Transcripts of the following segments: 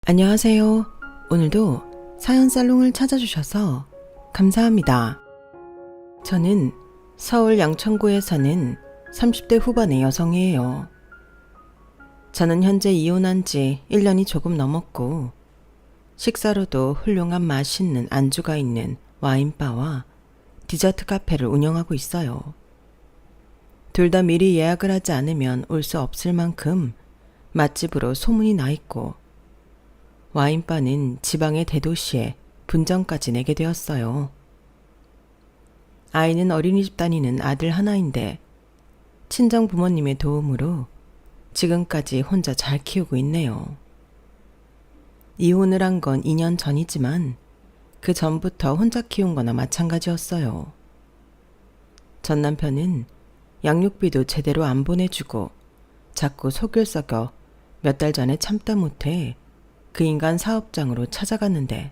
안녕하세요. 오늘도 사연 살롱을 찾아주셔서 감사합니다. 저는 서울 양천구에 사는 30대 후반의 여성이에요. 저는 현재 이혼한 지 1년이 조금 넘었고 식사로도 훌륭한 맛있는 안주가 있는 와인바와 디저트 카페를 운영하고 있어요. 둘 다 미리 예약을 하지 않으면 올 수 없을 만큼 맛집으로 소문이 나 있고 와인바는 지방의 대도시에 분점까지 내게 되었어요. 아이는 어린이집 다니는 아들 하나인데 친정 부모님의 도움으로 지금까지 혼자 잘 키우고 있네요. 이혼을 한 건 2년 전이지만 그 전부터 혼자 키운 거나 마찬가지였어요. 전 남편은 양육비도 제대로 안 보내주고 자꾸 속을 썩여 몇 달 전에 참다 못해 그 인간 사업장으로 찾아갔는데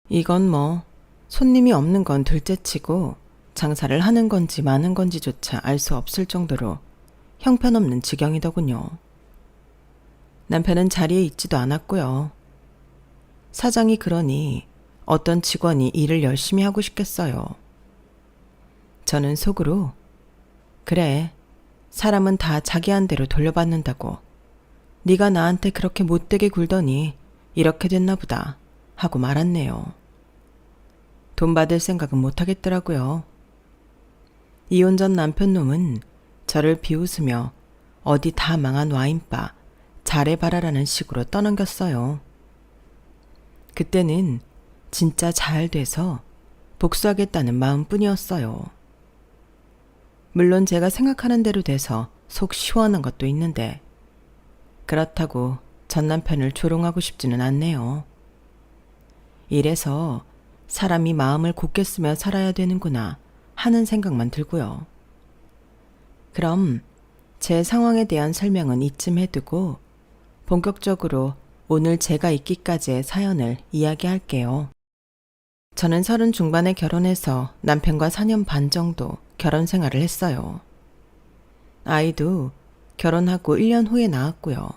이건 손님이 없는 건 둘째치고 장사를 하는 건지 마는 건지조차 알 수 없을 정도로 형편없는 지경이더군요. 남편은 자리에 있지도 않았고요. 사장이 그러니 어떤 직원이 일을 열심히 하고 싶겠어요. 저는 속으로 그래, 사람은 다 자기 한 대로 돌려받는다고. 네가 나한테 그렇게 못되게 굴더니 이렇게 됐나 보다 하고 말았네요. 돈 받을 생각은 못하겠더라고요. 이혼 전 남편 놈은 저를 비웃으며 어디 다 망한 와인바 잘해봐라라는 식으로 떠넘겼어요. 그때는 진짜 잘 돼서 복수하겠다는 마음뿐이었어요. 물론 제가 생각하는 대로 돼서 속 시원한 것도 있는데 그렇다고 전 남편을 조롱하고 싶지는 않네요. 이래서 사람이 마음을 굳게 쓰며 살아야 되는구나 하는 생각만 들고요. 그럼 제 상황에 대한 설명은 이쯤 해두고 본격적으로 오늘 제가 있기까지의 사연을 이야기할게요. 저는 30 중반에 결혼해서 남편과 4년 반 정도 결혼 생활을 했어요. 아이도 결혼하고 1년 후에 낳았고요.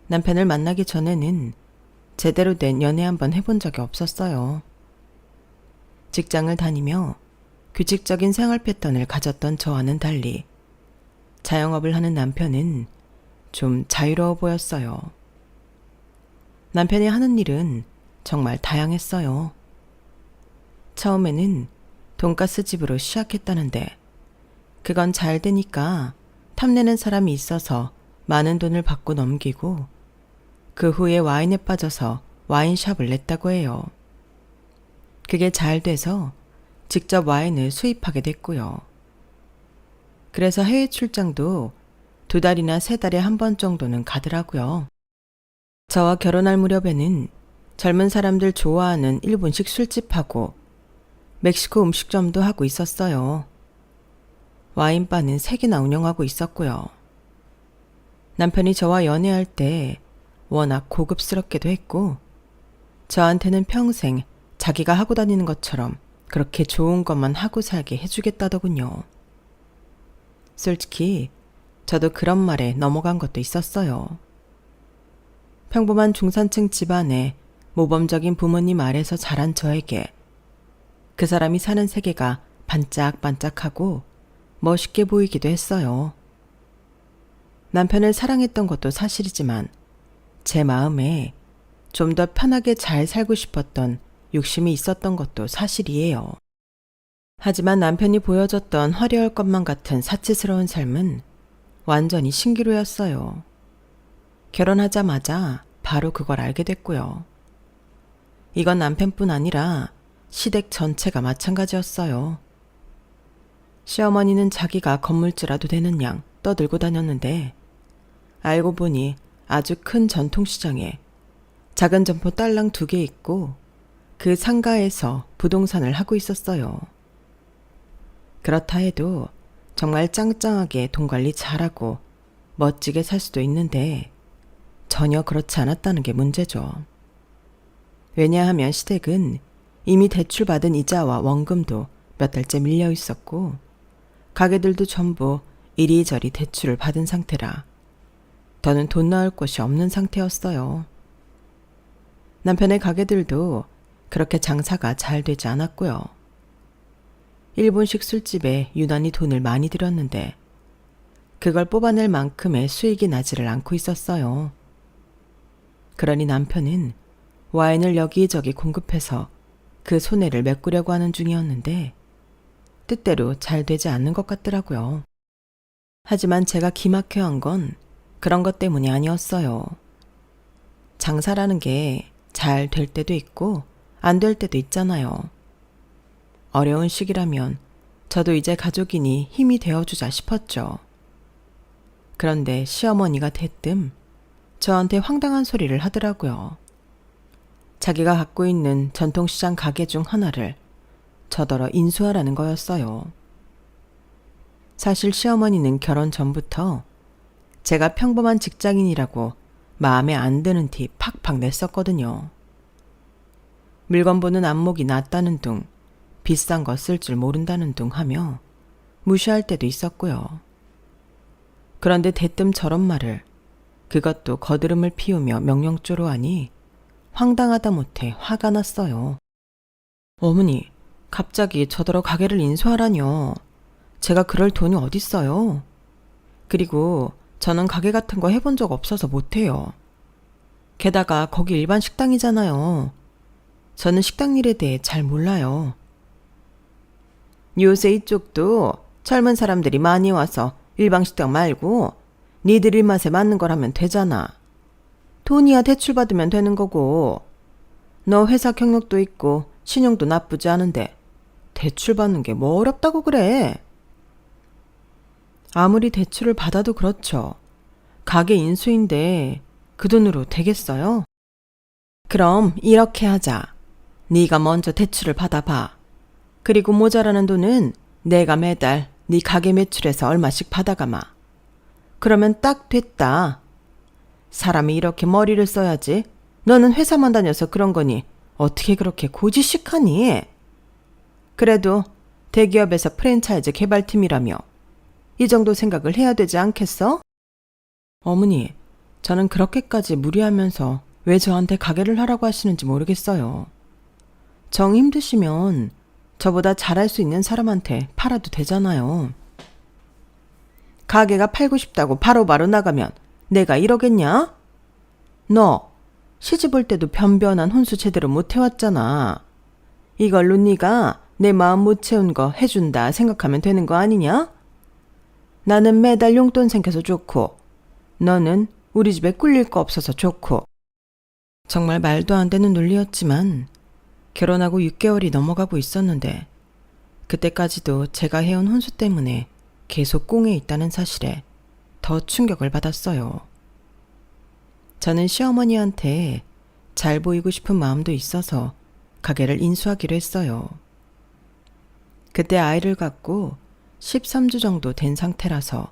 남편을 만나기 전에는 제대로 된 연애 한번 해본 적이 없었어요. 직장을 다니며 규칙적인 생활 패턴을 가졌던 저와는 달리 자영업을 하는 남편은 좀 자유로워 보였어요. 남편이 하는 일은 정말 다양했어요. 처음에는 돈가스 집으로 시작했다는데 그건 잘 되니까 탐내는 사람이 있어서 많은 돈을 받고 넘기고 그 후에 와인에 빠져서 와인샵을 냈다고 해요. 그게 잘 돼서 직접 와인을 수입하게 됐고요. 그래서 해외 출장도 2달이나 3달에 한 번 정도는 가더라고요. 저와 결혼할 무렵에는 젊은 사람들 좋아하는 일본식 술집하고 멕시코 음식점도 하고 있었어요. 와인바는 3개나 운영하고 있었고요. 남편이 저와 연애할 때 워낙 고급스럽게도 했고 저한테는 평생 자기가 하고 다니는 것처럼 그렇게 좋은 것만 하고 살게 해주겠다더군요. 솔직히 저도 그런 말에 넘어간 것도 있었어요. 평범한 중산층 집안에 모범적인 부모님 아래서 자란 저에게 그 사람이 사는 세계가 반짝반짝하고 멋있게 보이기도 했어요. 남편을 사랑했던 것도 사실이지만 제 마음에 좀 더 편하게 잘 살고 싶었던 욕심이 있었던 것도 사실이에요. 하지만 남편이 보여줬던 화려할 것만 같은 사치스러운 삶은 완전히 신기루였어요. 결혼하자마자 바로 그걸 알게 됐고요. 이건 남편뿐 아니라 시댁 전체가 마찬가지였어요. 시어머니는 자기가 건물주라도 되는 양 떠들고 다녔는데 알고 보니 아주 큰 전통시장에 작은 점포 딸랑 2개 있고 그 상가에서 부동산을 하고 있었어요. 그렇다 해도 정말 짱짱하게 돈 관리 잘하고 멋지게 살 수도 있는데 전혀 그렇지 않았다는 게 문제죠. 왜냐하면 시댁은 이미 대출받은 이자와 원금도 몇 달째 밀려 있었고 가게들도 전부 이리저리 대출을 받은 상태라 더는 돈 나올 곳이 없는 상태였어요. 남편의 가게들도 그렇게 장사가 잘 되지 않았고요. 일본식 술집에 유난히 돈을 많이 들였는데 그걸 뽑아낼 만큼의 수익이 나지를 않고 있었어요. 그러니 남편은 와인을 여기저기 공급해서 그 손해를 메꾸려고 하는 중이었는데 뜻대로 잘 되지 않는 것 같더라고요. 하지만 제가 기막혀한 건 그런 것 때문이 아니었어요. 장사라는 게 잘 될 때도 있고 안 될 때도 있잖아요. 어려운 시기라면 저도 이제 가족이니 힘이 되어주자 싶었죠. 그런데 시어머니가 대뜸 저한테 황당한 소리를 하더라고요. 자기가 갖고 있는 전통시장 가게 중 하나를 저더러 인수하라는 거였어요. 사실 시어머니는 결혼 전부터 제가 평범한 직장인이라고 마음에 안 드는 티 팍팍 냈었거든요. 물건 보는 안목이 낮다는 둥, 비싼 거 쓸 줄 모른다는 둥 하며 무시할 때도 있었고요. 그런데 대뜸 저런 말을, 그것도 거드름을 피우며 명령조로 하니 황당하다 못해 화가 났어요. 어머니, 갑자기 저더러 가게를 인수하라뇨. 제가 그럴 돈이 어딨어요. 그리고 저는 가게 같은 거 해본 적 없어서 못해요. 게다가 거기 일반 식당이잖아요. 저는 식당 일에 대해 잘 몰라요. 요새 이쪽도 젊은 사람들이 많이 와서 일반 식당 말고 니들 입맛에 맞는 걸 하면 되잖아. 돈이야 대출 받으면 되는 거고. 너 회사 경력도 있고 신용도 나쁘지 않은데 대출 받는 게 뭐 어렵다고 그래? 아무리 대출을 받아도 그렇죠. 가게 인수인데 그 돈으로 되겠어요? 그럼 이렇게 하자. 네가 먼저 대출을 받아봐. 그리고 모자라는 돈은 내가 매달 네 가게 매출에서 얼마씩 받아가마. 그러면 딱 됐다. 사람이 이렇게 머리를 써야지. 너는 회사만 다녀서 그런 거니 어떻게 그렇게 고지식하니? 그래도 대기업에서 프랜차이즈 개발팀이라며 이 정도 생각을 해야 되지 않겠어? 어머니, 저는 그렇게까지 무리하면서 왜 저한테 가게를 하라고 하시는지 모르겠어요. 정 힘드시면 저보다 잘할 수 있는 사람한테 팔아도 되잖아요. 가게가 팔고 싶다고 바로바로 나가면 내가 이러겠냐? 너 시집 올 때도 변변한 혼수 제대로 못 해왔잖아. 이걸로 네가 내 마음 못 채운 거 해준다 생각하면 되는 거 아니냐? 나는 매달 용돈 생겨서 좋고 너는 우리 집에 꿀릴 거 없어서 좋고. 정말 말도 안 되는 논리였지만 결혼하고 6개월이 넘어가고 있었는데 그때까지도 제가 해온 혼수 때문에 계속 꽁에 있다는 사실에 더 충격을 받았어요. 저는 시어머니한테 잘 보이고 싶은 마음도 있어서 가게를 인수하기로 했어요. 그때 아이를 갖고 13주 정도 된 상태라서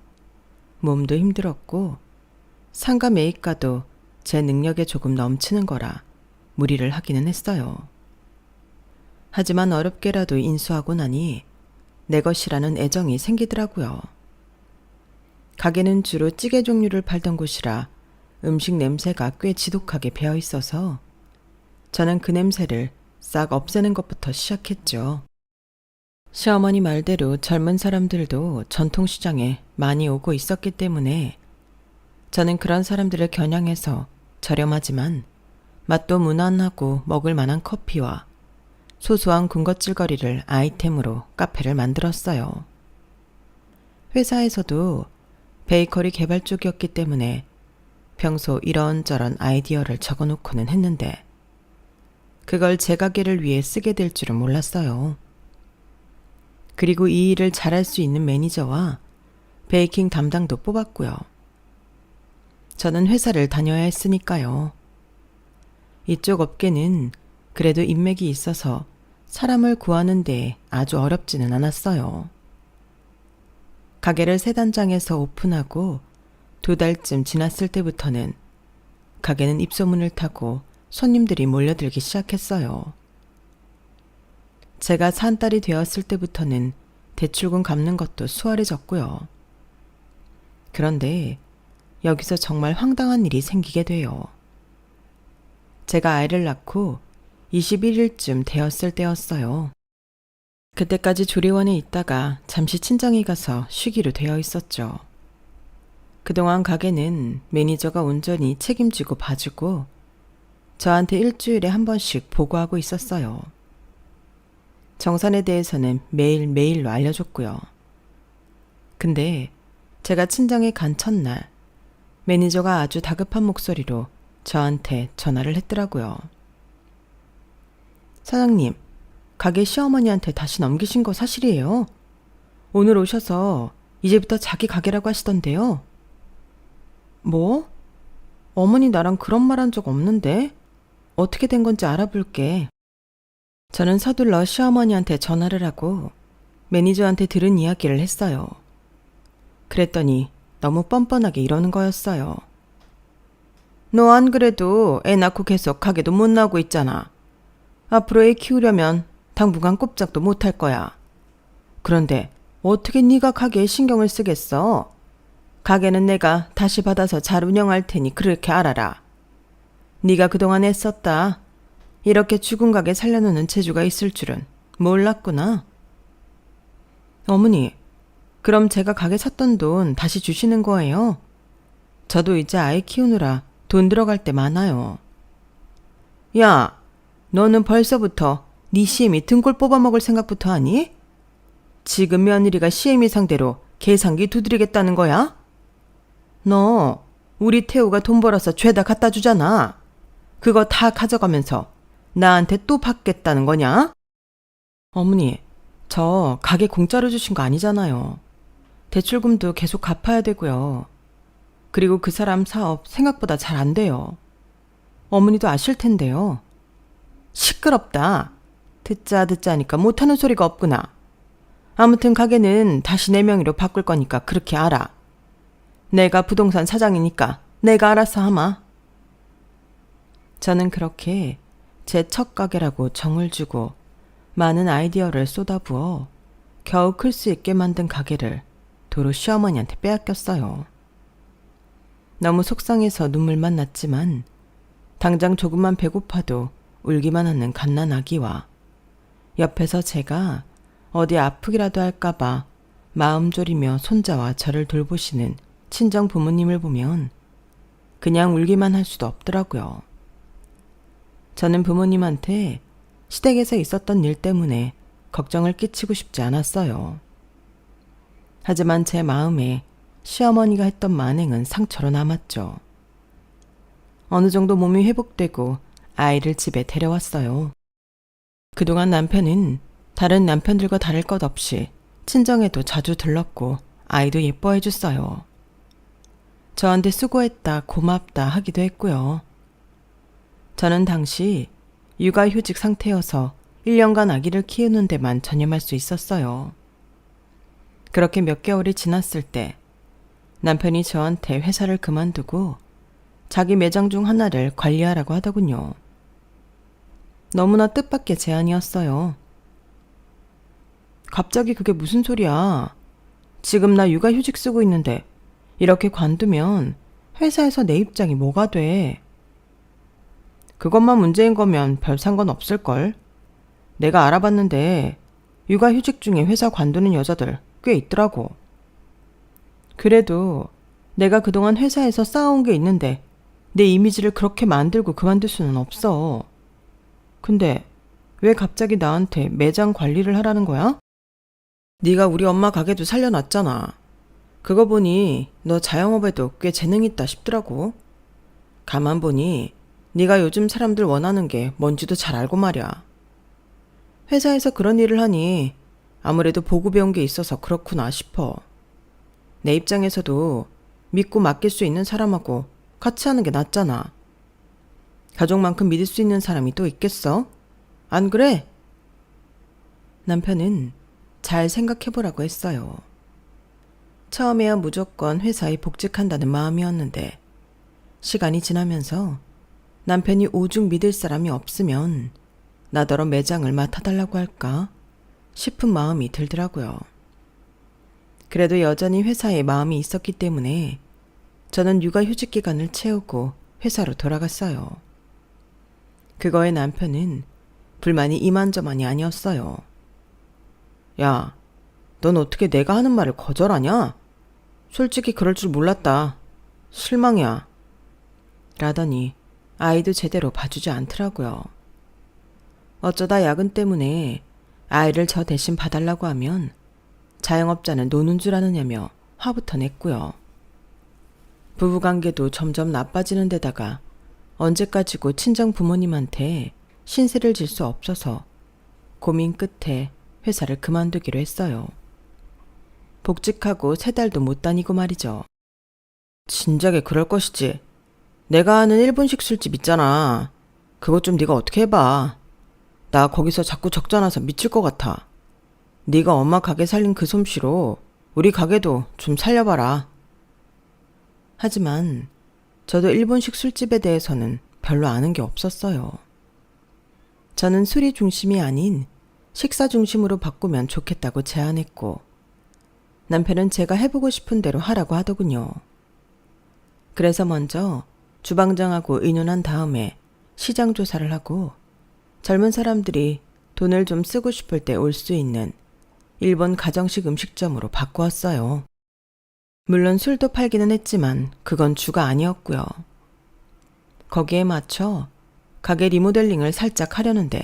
몸도 힘들었고 상가 매입가도 제 능력에 조금 넘치는 거라 무리를 하기는 했어요. 하지만 어렵게라도 인수하고 나니 내 것이라는 애정이 생기더라고요. 가게는 주로 찌개 종류를 팔던 곳이라 음식 냄새가 꽤 지독하게 배어 있어서 저는 그 냄새를 싹 없애는 것부터 시작했죠. 시어머니 말대로 젊은 사람들도 전통시장에 많이 오고 있었기 때문에 저는 그런 사람들을 겨냥해서 저렴하지만 맛도 무난하고 먹을 만한 커피와 소소한 군것질거리를 아이템으로 카페를 만들었어요. 회사에서도 베이커리 개발 쪽이었기 때문에 평소 이런저런 아이디어를 적어놓고는 했는데 그걸 제 가게를 위해 쓰게 될 줄은 몰랐어요. 그리고 이 일을 잘할 수 있는 매니저와 베이킹 담당도 뽑았고요. 저는 회사를 다녀야 했으니까요. 이쪽 업계는 그래도 인맥이 있어서 사람을 구하는 데 아주 어렵지는 않았어요. 가게를 새 단장에서 오픈하고 2달쯤 지났을 때부터는 가게는 입소문을 타고 손님들이 몰려들기 시작했어요. 제가 산딸이 되었을 때부터는 대출금 갚는 것도 수월해졌고요. 그런데 여기서 정말 황당한 일이 생기게 돼요. 제가 아이를 낳고 21일쯤 되었을 때였어요. 그때까지 조리원에 있다가 잠시 친정에 가서 쉬기로 되어 있었죠. 그동안 가게는 매니저가 온전히 책임지고 봐주고 저한테 일주일에 한 번씩 보고하고 있었어요. 정산에 대해서는 매일매일로 알려줬고요. 근데 제가 친정에 간 첫날 매니저가 아주 다급한 목소리로 저한테 전화를 했더라고요. 사장님, 가게 시어머니한테 다시 넘기신 거 사실이에요. 오늘 오셔서 이제부터 자기 가게라고 하시던데요. 뭐? 어머니 나랑 그런 말 한 적 없는데? 어떻게 된 건지 알아볼게. 저는 서둘러 시어머니한테 전화를 하고 매니저한테 들은 이야기를 했어요. 그랬더니 너무 뻔뻔하게 이러는 거였어요. 너 안 그래도 애 낳고 계속 가게도 못 나오고 있잖아. 앞으로 애 키우려면 당분간 꼼짝도 못 할 거야. 그런데 어떻게 네가 가게에 신경을 쓰겠어? 가게는 내가 다시 받아서 잘 운영할 테니 그렇게 알아라. 네가 그동안 애썼다. 이렇게 죽은 가게 살려놓는 재주가 있을 줄은 몰랐구나. 어머니, 그럼 제가 가게 샀던 돈 다시 주시는 거예요? 저도 이제 아이 키우느라 돈 들어갈 때 많아요. 야, 너는 벌써부터 네 시애미 등골 뽑아먹을 생각부터 하니? 지금 며느리가 시애미 상대로 계산기 두드리겠다는 거야? 너 우리 태우가 돈 벌어서 죄다 갖다 주잖아. 그거 다 가져가면서 나한테 또 받겠다는 거냐? 어머니, 저 가게 공짜로 주신 거 아니잖아요. 대출금도 계속 갚아야 되고요. 그리고 그 사람 사업 생각보다 잘 안 돼요. 어머니도 아실 텐데요. 시끄럽다. 듣자 하니까 못하는 소리가 없구나. 아무튼 가게는 다시 내 명의로 바꿀 거니까 그렇게 알아. 내가 부동산 사장이니까 내가 알아서 하마. 저는 그렇게 제 첫 가게라고 정을 주고 많은 아이디어를 쏟아부어 겨우 클 수 있게 만든 가게를 도로 시어머니한테 빼앗겼어요. 너무 속상해서 눈물만 났지만 당장 조금만 배고파도 울기만 하는 갓난 아기와 옆에서 제가 어디 아프기라도 할까봐 마음 졸이며 손자와 저를 돌보시는 친정 부모님을 보면 그냥 울기만 할 수도 없더라고요. 저는 부모님한테 시댁에서 있었던 일 때문에 걱정을 끼치고 싶지 않았어요. 하지만 제 마음에 시어머니가 했던 만행은 상처로 남았죠. 어느 정도 몸이 회복되고 아이를 집에 데려왔어요. 그동안 남편은 다른 남편들과 다를 것 없이 친정에도 자주 들렀고 아이도 예뻐해 줬어요. 저한테 수고했다, 고맙다 하기도 했고요. 저는 당시 육아휴직 상태여서 1년간 아기를 키우는 데만 전념할 수 있었어요. 그렇게 몇 개월이 지났을 때 남편이 저한테 회사를 그만두고 자기 매장 중 하나를 관리하라고 하더군요. 너무나 뜻밖의 제안이었어요. 갑자기 그게 무슨 소리야? 지금 나 육아휴직 쓰고 있는데 이렇게 관두면 회사에서 내 입장이 뭐가 돼? 그것만 문제인 거면 별 상관 없을걸. 내가 알아봤는데 육아휴직 중에 회사 관두는 여자들 꽤 있더라고. 그래도 내가 그동안 회사에서 쌓아온 게 있는데 내 이미지를 그렇게 만들고 그만둘 수는 없어. 근데 왜 갑자기 나한테 매장 관리를 하라는 거야? 네가 우리 엄마 가게도 살려놨잖아. 그거 보니 너 자영업에도 꽤 재능 있다 싶더라고. 가만 보니 네가 요즘 사람들 원하는 게 뭔지도 잘 알고 말이야. 회사에서 그런 일을 하니 아무래도 보고 배운 게 있어서 그렇구나 싶어. 내 입장에서도 믿고 맡길 수 있는 사람하고 같이 하는 게 낫잖아. 가족만큼 믿을 수 있는 사람이 또 있겠어? 안 그래? 남편은 잘 생각해보라고 했어요. 처음에야 무조건 회사에 복직한다는 마음이었는데 시간이 지나면서 남편이 오죽 믿을 사람이 없으면 나더러 매장을 맡아달라고 할까 싶은 마음이 들더라고요. 그래도 여전히 회사에 마음이 있었기 때문에 저는 육아휴직 기간을 채우고 회사로 돌아갔어요. 그거에 남편은 불만이 이만저만이 아니었어요. 야, 넌 어떻게 내가 하는 말을 거절하냐? 솔직히 그럴 줄 몰랐다. 실망이야. 라더니 아이도 제대로 봐주지 않더라고요. 어쩌다 야근 때문에 아이를 저 대신 봐달라고 하면 자영업자는 노는 줄 아느냐며 화부터 냈고요. 부부관계도 점점 나빠지는 데다가 언제까지고 친정 부모님한테 신세를 질 수 없어서 고민 끝에 회사를 그만두기로 했어요. 복직하고 3달도 못 다니고 말이죠. 진작에 그럴 것이지. 내가 아는 일본식 술집 있잖아. 그것 좀 네가 어떻게 해봐. 나 거기서 자꾸 적자나서 미칠 것 같아. 네가 엄마 가게 살린 그 솜씨로 우리 가게도 좀 살려봐라. 하지만 저도 일본식 술집에 대해서는 별로 아는 게 없었어요. 저는 술이 중심이 아닌 식사 중심으로 바꾸면 좋겠다고 제안했고 남편은 제가 해보고 싶은 대로 하라고 하더군요. 그래서 먼저 주방장하고 의논한 다음에 시장 조사를 하고 젊은 사람들이 돈을 좀 쓰고 싶을 때 올 수 있는 일본 가정식 음식점으로 바꾸었어요. 물론 술도 팔기는 했지만 그건 주가 아니었고요. 거기에 맞춰 가게 리모델링을 살짝 하려는데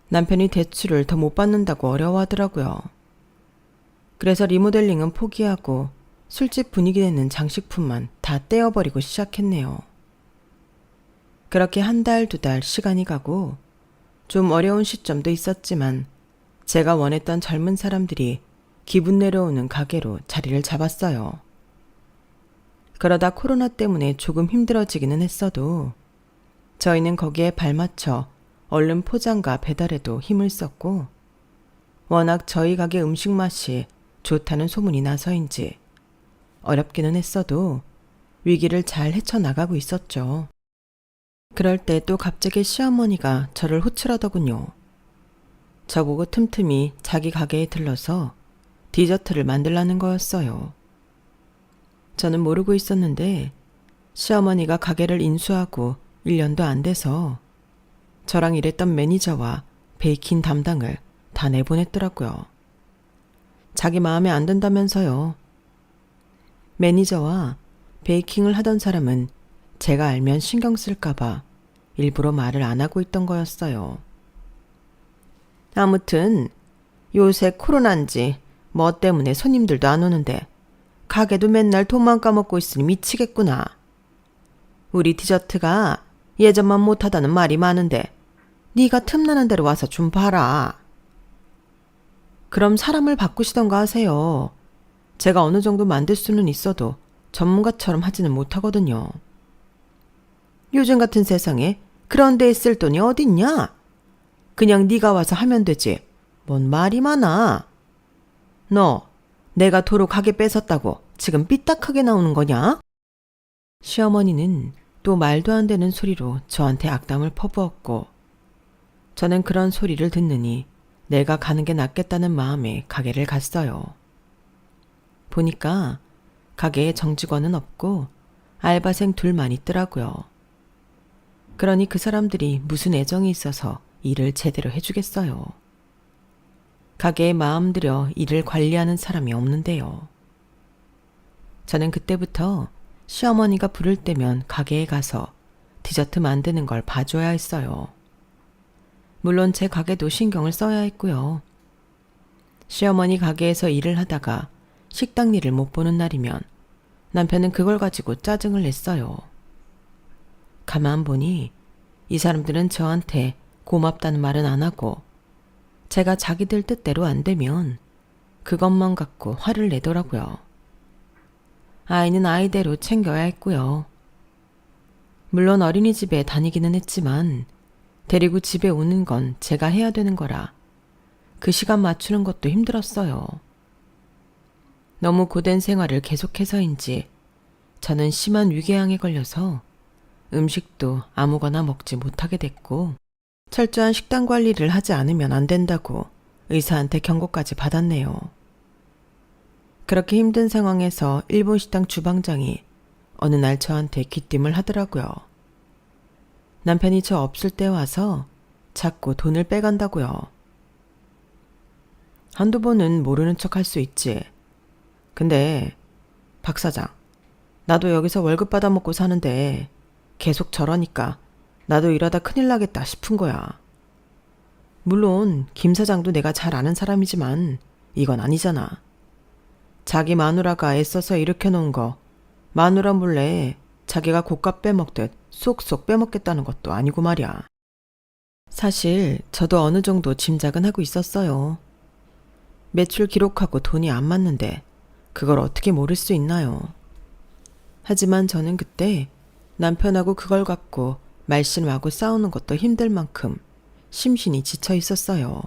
남편이 대출을 더 못 받는다고 어려워하더라고요. 그래서 리모델링은 포기하고 술집 분위기 내는 장식품만 다 떼어버리고 시작했네요. 그렇게 1달, 2달 시간이 가고 좀 어려운 시점도 있었지만 제가 원했던 젊은 사람들이 기분 내려오는 가게로 자리를 잡았어요. 그러다 코로나 때문에 조금 힘들어지기는 했어도 저희는 거기에 발맞춰 얼른 포장과 배달에도 힘을 썼고 워낙 저희 가게 음식 맛이 좋다는 소문이 나서인지 어렵기는 했어도 위기를 잘 헤쳐나가고 있었죠. 그럴 때 또 갑자기 시어머니가 저를 호출하더군요. 저보고 틈틈이 자기 가게에 들러서 디저트를 만들라는 거였어요. 저는 모르고 있었는데 시어머니가 가게를 인수하고 1년도 안 돼서 저랑 일했던 매니저와 베이킹 담당을 다 내보냈더라고요. 자기 마음에 안 든다면서요. 매니저와 베이킹을 하던 사람은 제가 알면 신경 쓸까봐 일부러 말을 안 하고 있던 거였어요. 아무튼 요새 코로나인지 뭐 때문에 손님들도 안 오는데 가게도 맨날 돈만 까먹고 있으니 미치겠구나. 우리 디저트가 예전만 못하다는 말이 많은데 네가 틈나는 대로 와서 좀 봐라. 그럼 사람을 바꾸시던가 하세요. 제가 어느 정도 만들 수는 있어도 전문가처럼 하지는 못하거든요. 요즘 같은 세상에 그런 데에 쓸 돈이 어딨냐? 그냥 네가 와서 하면 되지. 뭔 말이 많아. 너 내가 도로 가게 뺏었다고 지금 삐딱하게 나오는 거냐? 시어머니는 또 말도 안 되는 소리로 저한테 악담을 퍼부었고 저는 그런 소리를 듣느니 내가 가는 게 낫겠다는 마음에 가게를 갔어요. 보니까 가게에 정직원은 없고 알바생 2만 있더라고요. 그러니 그 사람들이 무슨 애정이 있어서 일을 제대로 해주겠어요. 가게에 마음 들여 일을 관리하는 사람이 없는데요. 저는 그때부터 시어머니가 부를 때면 가게에 가서 디저트 만드는 걸 봐줘야 했어요. 물론 제 가게도 신경을 써야 했고요. 시어머니 가게에서 일을 하다가 식당 일을 못 보는 날이면 남편은 그걸 가지고 짜증을 냈어요. 가만 보니 이 사람들은 저한테 고맙다는 말은 안 하고 제가 자기들 뜻대로 안 되면 그것만 갖고 화를 내더라고요. 아이는 아이대로 챙겨야 했고요. 물론 어린이집에 다니기는 했지만 데리고 집에 오는 건 제가 해야 되는 거라 그 시간 맞추는 것도 힘들었어요. 너무 고된 생활을 계속해서인지 저는 심한 위궤양에 걸려서 음식도 아무거나 먹지 못하게 됐고 철저한 식단 관리를 하지 않으면 안 된다고 의사한테 경고까지 받았네요. 그렇게 힘든 상황에서 일본 식당 주방장이 어느 날 저한테 귀띔을 하더라고요. 남편이 저 없을 때 와서 자꾸 돈을 빼간다고요. 한두 번은 모르는 척 할 수 있지. 근데 박 사장, 나도 여기서 월급 받아먹고 사는데 계속 저러니까 나도 일하다 큰일 나겠다 싶은 거야. 물론 김 사장도 내가 잘 아는 사람이지만 이건 아니잖아. 자기 마누라가 애써서 일으켜놓은 거 마누라 몰래 자기가 곶값 빼먹듯 쏙쏙 빼먹겠다는 것도 아니고 말이야. 사실 저도 어느 정도 짐작은 하고 있었어요. 매출 기록하고 돈이 안 맞는데 그걸 어떻게 모를 수 있나요? 하지만 저는 그때 남편하고 그걸 갖고 말씨름하고 싸우는 것도 힘들 만큼 심신이 지쳐 있었어요.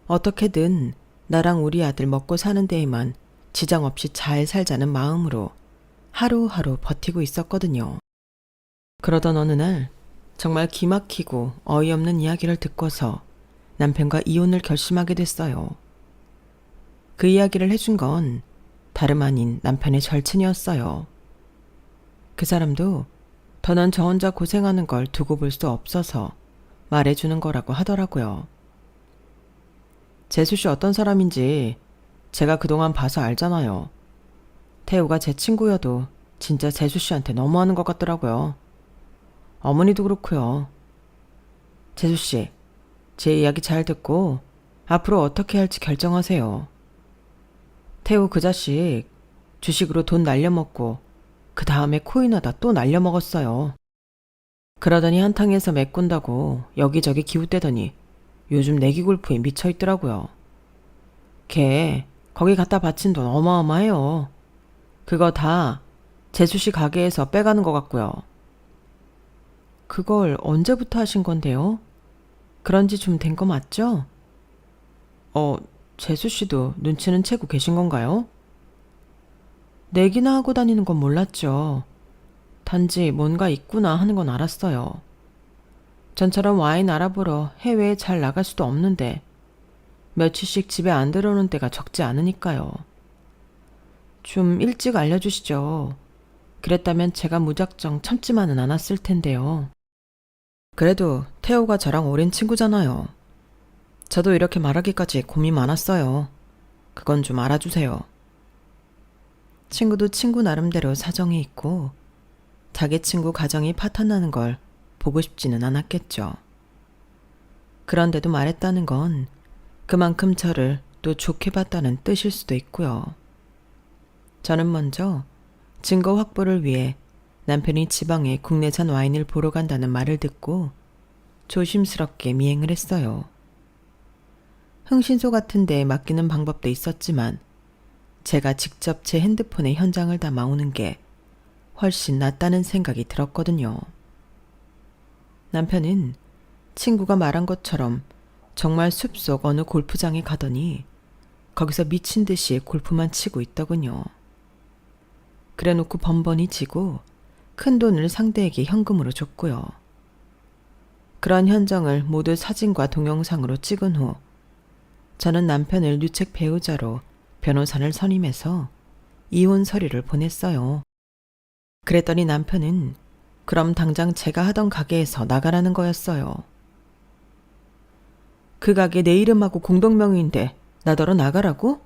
어떻게든 나랑 우리 아들 먹고 사는 데에만 지장 없이 잘 살자는 마음으로 하루하루 버티고 있었거든요. 그러던 어느 날 정말 기막히고 어이없는 이야기를 듣고서 남편과 이혼을 결심하게 됐어요. 그 이야기를 해준 건 다름 아닌 남편의 절친이었어요. 그 사람도 더는 저 혼자 고생하는 걸 두고 볼 수 없어서 말해주는 거라고 하더라고요. 재수 씨 어떤 사람인지 제가 그동안 봐서 알잖아요. 태우가 제 친구여도 진짜 재수 씨한테 너무하는 것 같더라고요. 어머니도 그렇고요. 재수 씨, 제 이야기 잘 듣고 앞으로 어떻게 할지 결정하세요. 태우 그 자식 주식으로 돈 날려먹고 그 다음에 코인하다 또 날려먹었어요. 그러더니 한탕에서 메꾼다고 여기저기 기웃대더니 요즘 내기 골프에 미쳐있더라고요. 걔 거기 갖다 바친 돈 어마어마해요. 그거 다 재수씨 가게에서 빼가는 것 같고요. 그걸 언제부터 하신 건데요? 그런 지 좀 된 거 맞죠? 재수씨도 눈치는 채고 계신 건가요? 내기나 하고 다니는 건 몰랐죠. 단지 뭔가 있구나 하는 건 알았어요. 전처럼 와인 알아보러 해외에 잘 나갈 수도 없는데 며칠씩 집에 안 들어오는 때가 적지 않으니까요. 좀 일찍 알려주시죠. 그랬다면 제가 무작정 참지만은 않았을 텐데요. 그래도 태호가 저랑 오랜 친구잖아요. 저도 이렇게 말하기까지 고민 많았어요. 그건 좀 알아주세요. 친구도 친구 나름대로 사정이 있고 자기 친구 가정이 파탄나는 걸 보고 싶지는 않았겠죠. 그런데도 말했다는 건 그만큼 저를 또 좋게 봤다는 뜻일 수도 있고요. 저는 먼저 증거 확보를 위해 남편이 지방에 국내산 와인을 보러 간다는 말을 듣고 조심스럽게 미행을 했어요. 흥신소 같은 데에 맡기는 방법도 있었지만 제가 직접 제 핸드폰에 현장을 담아오는 게 훨씬 낫다는 생각이 들었거든요. 남편은 친구가 말한 것처럼 정말 숲속 어느 골프장에 가더니 거기서 미친 듯이 골프만 치고 있더군요. 그래놓고 번번이 지고 큰 돈을 상대에게 현금으로 줬고요. 그런 현장을 모두 사진과 동영상으로 찍은 후 저는 남편을 유책 배우자로 변호사를 선임해서 이혼 서류를 보냈어요. 그랬더니 남편은 그럼 당장 제가 하던 가게에서 나가라는 거였어요. 그 가게 내 이름하고 공동명의인데 나더러 나가라고?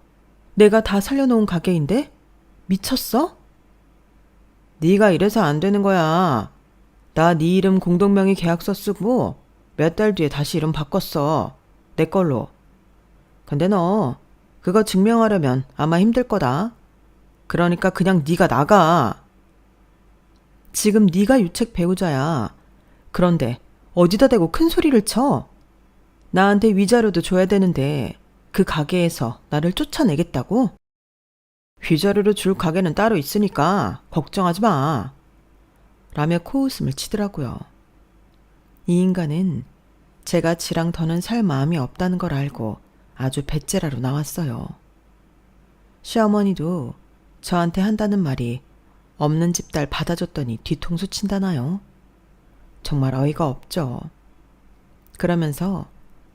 내가 다 살려놓은 가게인데? 미쳤어? 네가 이래서 안 되는 거야. 나 네 이름 공동명의 계약서 쓰고 몇 달 뒤에 다시 이름 바꿨어. 내 걸로. 근데 너 그거 증명하려면 아마 힘들 거다. 그러니까 그냥 네가 나가. 지금 네가 유책 배우자야. 그런데 어디다 대고 큰 소리를 쳐? 나한테 위자료도 줘야 되는데 그 가게에서 나를 쫓아내겠다고? 위자료를 줄 가게는 따로 있으니까 걱정하지 마. 라며 코웃음을 치더라고요. 이 인간은 제가 지랑 더는 살 마음이 없다는 걸 알고 아주 배째라로 나왔어요. 시어머니도 저한테 한다는 말이 없는 집 딸 받아줬더니 뒤통수 친다나요? 정말 어이가 없죠. 그러면서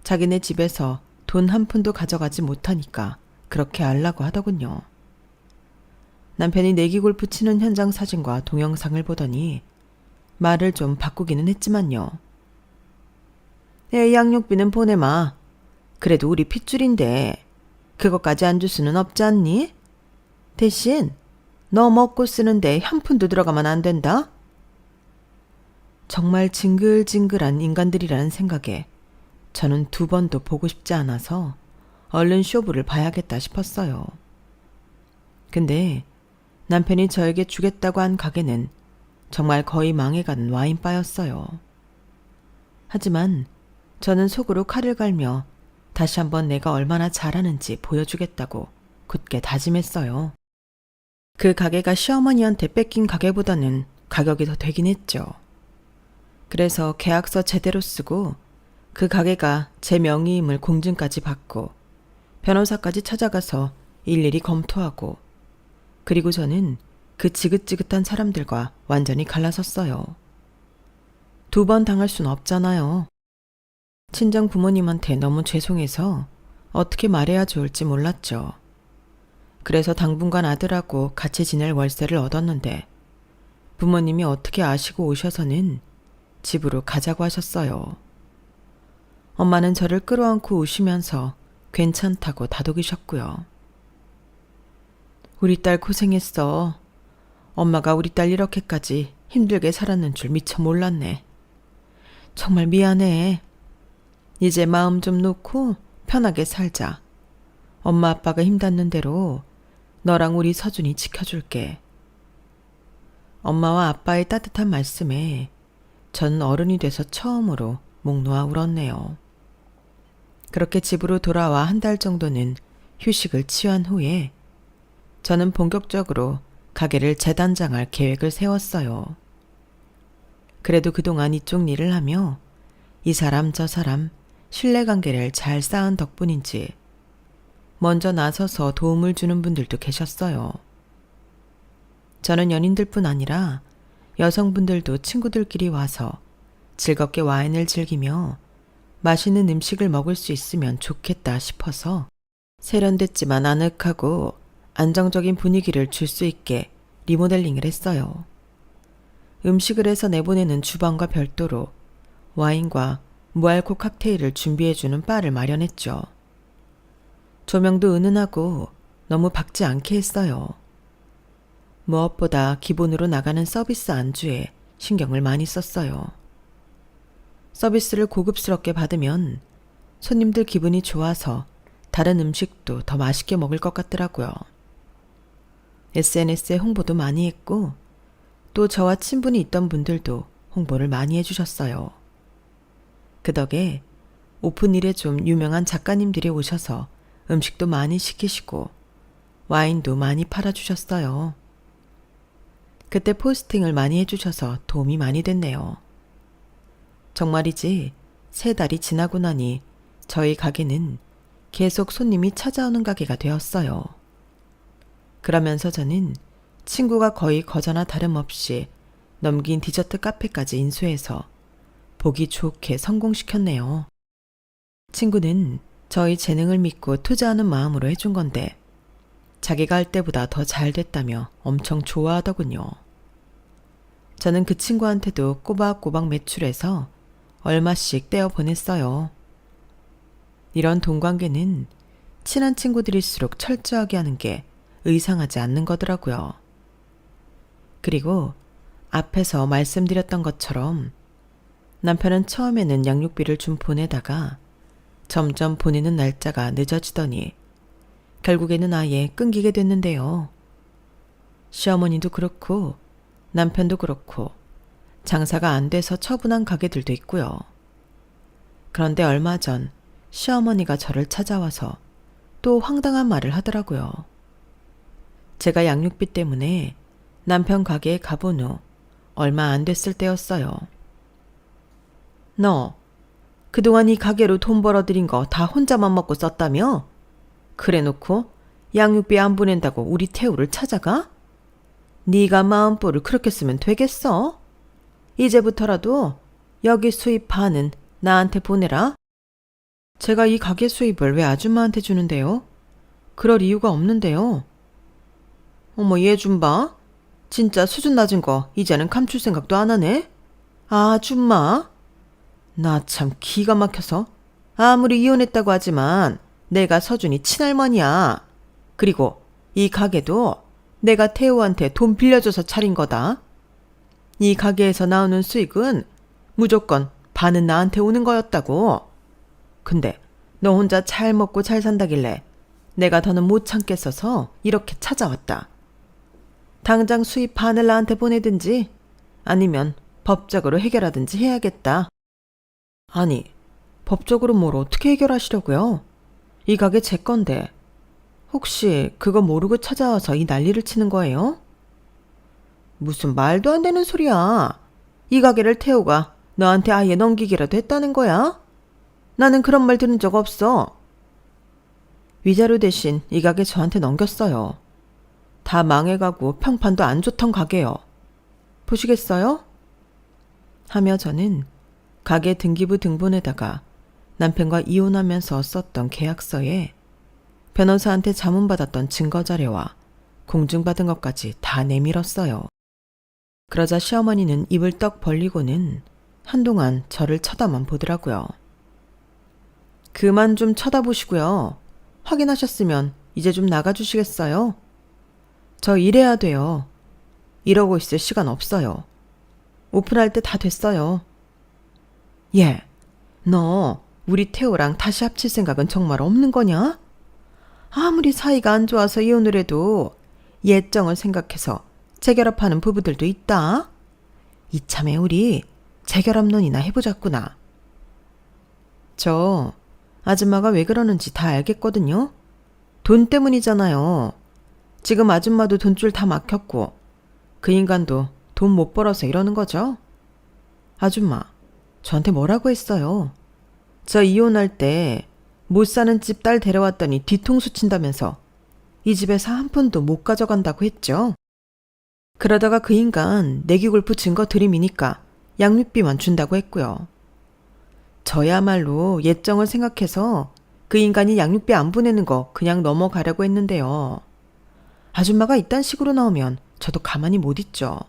자기네 집에서 돈 한 푼도 가져가지 못하니까 그렇게 알라고 하더군요. 남편이 내기골프 치는 현장 사진과 동영상을 보더니 말을 좀 바꾸기는 했지만요. 애 양육비는 보내마. 그래도 우리 핏줄인데 그것까지 안 줄 수는 없지 않니? 대신 너 먹고 쓰는데 한 푼도 들어가면 안 된다. 정말 징글징글한 인간들이라는 생각에 저는 두 번도 보고 싶지 않아서 얼른 쇼부를 봐야겠다 싶었어요. 근데 남편이 저에게 주겠다고 한 가게는 정말 거의 망해가는 와인바였어요. 하지만 저는 속으로 칼을 갈며 다시 한번 내가 얼마나 잘하는지 보여주겠다고 굳게 다짐했어요. 그 가게가 시어머니한테 뺏긴 가게보다는 가격이 더 되긴 했죠. 그래서 계약서 제대로 쓰고 그 가게가 제 명의임을 공증까지 받고 변호사까지 찾아가서 일일이 검토하고 그리고 저는 그 지긋지긋한 사람들과 완전히 갈라섰어요. 두 번 당할 순 없잖아요. 친정 부모님한테 너무 죄송해서 어떻게 말해야 좋을지 몰랐죠. 그래서 당분간 아들하고 같이 지낼 월세를 얻었는데 부모님이 어떻게 아시고 오셔서는 집으로 가자고 하셨어요. 엄마는 저를 끌어안고 우시면서 괜찮다고 다독이셨고요. 우리 딸 고생했어. 엄마가 우리 딸 이렇게까지 힘들게 살았는 줄 미처 몰랐네. 정말 미안해. 이제 마음 좀 놓고 편하게 살자. 엄마 아빠가 힘닿는 대로 너랑 우리 서준이 지켜줄게. 엄마와 아빠의 따뜻한 말씀에 전 어른이 돼서 처음으로 목 놓아 울었네요. 그렇게 집으로 돌아와 한 달 정도는 휴식을 취한 후에 저는 본격적으로 가게를 재단장할 계획을 세웠어요. 그래도 그동안 이쪽 일을 하며 이 사람 저 사람 신뢰관계를 잘 쌓은 덕분인지 먼저 나서서 도움을 주는 분들도 계셨어요. 저는 연인들뿐 아니라 여성분들도 친구들끼리 와서 즐겁게 와인을 즐기며 맛있는 음식을 먹을 수 있으면 좋겠다 싶어서 세련됐지만 아늑하고 안정적인 분위기를 줄 수 있게 리모델링을 했어요. 음식을 해서 내보내는 주방과 별도로 와인과 무알콜 칵테일을 준비해주는 바를 마련했죠. 조명도 은은하고 너무 밝지 않게 했어요. 무엇보다 기본으로 나가는 서비스 안주에 신경을 많이 썼어요. 서비스를 고급스럽게 받으면 손님들 기분이 좋아서 다른 음식도 더 맛있게 먹을 것 같더라고요. SNS에 홍보도 많이 했고 또 저와 친분이 있던 분들도 홍보를 많이 해주셨어요. 그 덕에 오픈일에 좀 유명한 작가님들이 오셔서 음식도 많이 시키시고 와인도 많이 팔아주셨어요. 그때 포스팅을 많이 해주셔서 도움이 많이 됐네요. 정말이지 3달이 지나고 나니 저희 가게는 계속 손님이 찾아오는 가게가 되었어요. 그러면서 저는 친구가 거의 거저나 다름없이 넘긴 디저트 카페까지 인수해서 보기 좋게 성공시켰네요. 친구는 저희 재능을 믿고 투자하는 마음으로 해준 건데 자기가 할 때보다 더 잘 됐다며 엄청 좋아하더군요. 저는 그 친구한테도 꼬박꼬박 매출해서 얼마씩 떼어 보냈어요. 이런 돈관계는 친한 친구들일수록 철저하게 하는 게 의상하지 않는 거더라고요. 그리고 앞에서 말씀드렸던 것처럼 남편은 처음에는 양육비를 좀 보내다가 점점 보내는 날짜가 늦어지더니 결국에는 아예 끊기게 됐는데요. 시어머니도 그렇고 남편도 그렇고 장사가 안 돼서 처분한 가게들도 있고요. 그런데 얼마 전 시어머니가 저를 찾아와서 또 황당한 말을 하더라고요. 제가 양육비 때문에 남편 가게에 가본 후 얼마 안 됐을 때였어요. 너 그동안 이 가게로 돈 벌어들인 거 다 혼자만 먹고 썼다며? 그래놓고 양육비 안 보낸다고 우리 태우를 찾아가? 네가 마음보를 그렇게 쓰면 되겠어? 이제부터라도 여기 수입 반은 나한테 보내라. 제가 이 가게 수입을 왜 아줌마한테 주는데요? 그럴 이유가 없는데요. 어머, 얘 좀 봐. 진짜 수준 낮은 거 이제는 감출 생각도 안 하네. 아, 줌마. 나 참 기가 막혀서. 아무리 이혼했다고 하지만 내가 서준이 친할머니야. 그리고 이 가게도 내가 태호한테 돈 빌려줘서 차린 거다. 이 가게에서 나오는 수익은 무조건 반은 나한테 오는 거였다고. 근데 너 혼자 잘 먹고 잘 산다길래 내가 더는 못 참겠어서 이렇게 찾아왔다. 당장 수입 반을 나한테 보내든지 아니면 법적으로 해결하든지 해야겠다. 아니, 법적으로 뭘 어떻게 해결하시려고요? 이 가게 제 건데. 혹시 그거 모르고 찾아와서 이 난리를 치는 거예요? 무슨 말도 안 되는 소리야. 이 가게를 태호가 너한테 아예 넘기기라도 했다는 거야? 나는 그런 말 들은 적 없어. 위자료 대신 이 가게 저한테 넘겼어요. 다 망해가고 평판도 안 좋던 가게요. 보시겠어요? 하며 저는 가게 등기부 등본에다가 남편과 이혼하면서 썼던 계약서에 변호사한테 자문받았던 증거자료와 공증받은 것까지 다 내밀었어요. 그러자 시어머니는 입을 떡 벌리고는 한동안 저를 쳐다만 보더라고요. 그만 좀 쳐다보시고요. 확인하셨으면 이제 좀 나가주시겠어요? 저 일해야 돼요. 이러고 있을 시간 없어요. 오픈할 때 다 됐어요. 예, 너 우리 태호랑 다시 합칠 생각은 정말 없는 거냐? 아무리 사이가 안 좋아서 이혼을 해도 예정을 생각해서 재결합하는 부부들도 있다. 이참에 우리 재결합론이나 해보자꾸나. 저 아줌마가 왜 그러는지 다 알겠거든요. 돈 때문이잖아요. 지금 아줌마도 돈줄 다 막혔고 그 인간도 돈 못 벌어서 이러는 거죠. 아줌마, 저한테 뭐라고 했어요? 저 이혼할 때 못 사는 집 딸 데려왔더니 뒤통수 친다면서 이 집에서 한 푼도 못 가져간다고 했죠. 그러다가 그 인간 내기골프 증거 들이미니까 양육비만 준다고 했고요. 저야말로 예정을 생각해서 그 인간이 양육비 안 보내는 거 그냥 넘어가려고 했는데요. 아줌마가 이딴 식으로 나오면 저도 가만히 못 있죠.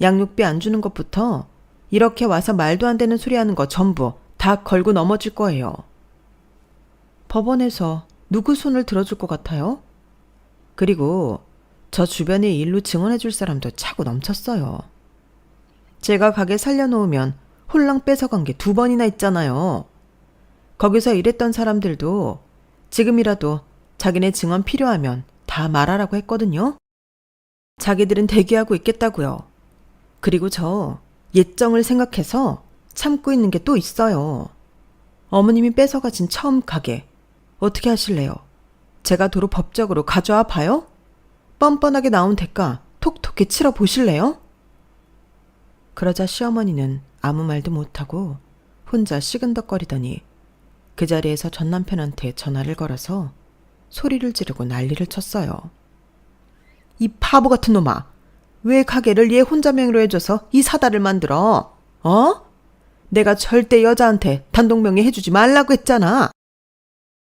양육비 안 주는 것부터 이렇게 와서 말도 안 되는 소리 하는 거 전부 다 걸고 넘어질 거예요. 법원에서 누구 손을 들어줄 것 같아요? 그리고 저 주변의 일로 증언해 줄 사람도 차고 넘쳤어요. 제가 가게 살려놓으면 홀랑 뺏어간 게 2번이나 있잖아요. 거기서 일했던 사람들도 지금이라도 자기네 증언 필요하면 다 말하라고 했거든요. 자기들은 대기하고 있겠다고요. 그리고 저 예정을 생각해서 참고 있는 게 또 있어요. 어머님이 뺏어가진 처음 가게 어떻게 하실래요? 제가 도로 법적으로 가져와 봐요? 뻔뻔하게 나온 대가 톡톡히 치러 보실래요? 그러자 시어머니는 아무 말도 못하고 혼자 시근덕거리더니 그 자리에서 전 남편한테 전화를 걸어서 소리를 지르고 난리를 쳤어요. 이 바보 같은 놈아! 왜 가게를 얘 혼자 명의로 해줘서 이 사달을 만들어? 어? 내가 절대 여자한테 단독명의 해주지 말라고 했잖아.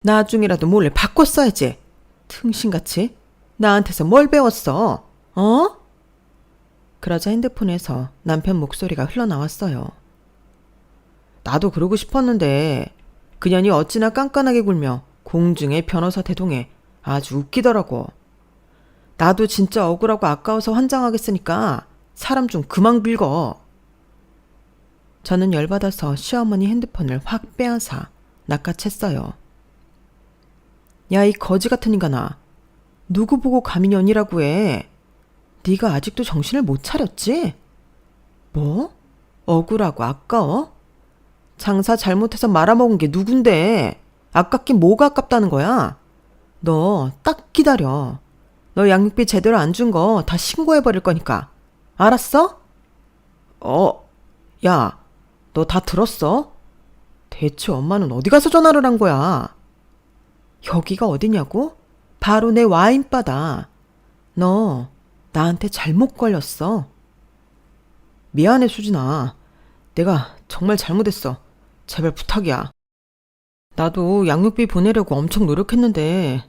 나중이라도 몰래 바꿨어야지. 퉁신같이 나한테서 뭘 배웠어? 어? 그러자 핸드폰에서 남편 목소리가 흘러나왔어요. 나도 그러고 싶었는데 그년이 어찌나 깐깐하게 굴며 공중에 변호사 대동해 아주 웃기더라고. 나도 진짜 억울하고 아까워서 환장하겠으니까 사람 좀 그만 긁어. 저는 열받아서 시어머니 핸드폰을 확 빼앗아 낚아챘어요. 야, 이 거지 같은 인간아. 누구 보고 감히 년이라고 해. 네가 아직도 정신을 못 차렸지? 뭐? 억울하고 아까워? 장사 잘못해서 말아먹은 게 누군데? 아깝긴 뭐가 아깝다는 거야? 너 딱 기다려. 너 양육비 제대로 안 준 거 다 신고해버릴 거니까. 알았어? 야, 너 다 들었어? 대체 엄마는 어디 가서 전화를 한 거야? 여기가 어디냐고? 바로 내 와인바다. 너 나한테 잘못 걸렸어. 미안해, 수진아. 내가 정말 잘못했어. 제발 부탁이야. 나도 양육비 보내려고 엄청 노력했는데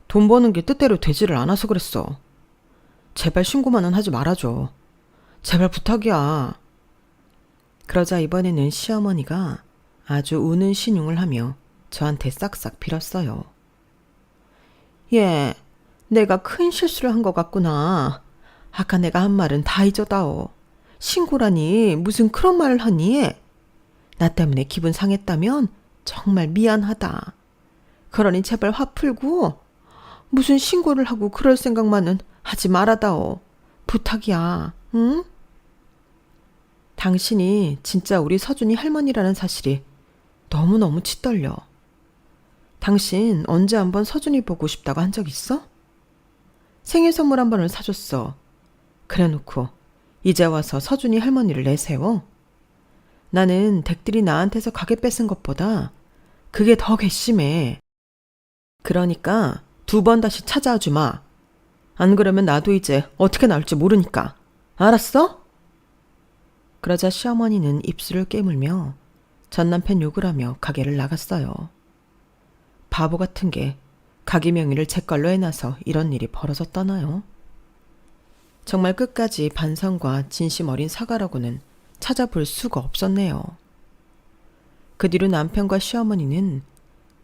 돈 버는 게 뜻대로 되지를 않아서 그랬어. 제발 신고만은 하지 말아줘. 제발 부탁이야. 그러자 이번에는 시어머니가 아주 우는 신용을 하며 저한테 싹싹 빌었어요. 예, 내가 큰 실수를 한 것 같구나. 아까 내가 한 말은 다 잊어다오. 신고라니 무슨 그런 말을 하니? 나 때문에 기분 상했다면 정말 미안하다. 그러니 제발 화 풀고 무슨 신고를 하고 그럴 생각만은 하지 말아다오. 부탁이야, 응? 당신이 진짜 우리 서준이 할머니라는 사실이 너무너무 치떨려. 당신 언제 한번 서준이 보고 싶다고 한 적 있어? 생일 선물 한 번을 사줬어. 그래놓고 이제 와서 서준이 할머니를 내세워? 나는 댁들이 나한테서 가게 뺏은 것보다 그게 더 괘씸해. 그러니까 2번 다시 찾아오지 마. 안 그러면 나도 이제 어떻게 나올지 모르니까. 알았어? 그러자 시어머니는 입술을 깨물며 전 남편 욕을 하며 가게를 나갔어요. 바보 같은 게 가게 명의를 제 걸로 해놔서 이런 일이 벌어졌다나요? 정말 끝까지 반성과 진심 어린 사과라고는 찾아볼 수가 없었네요. 그 뒤로 남편과 시어머니는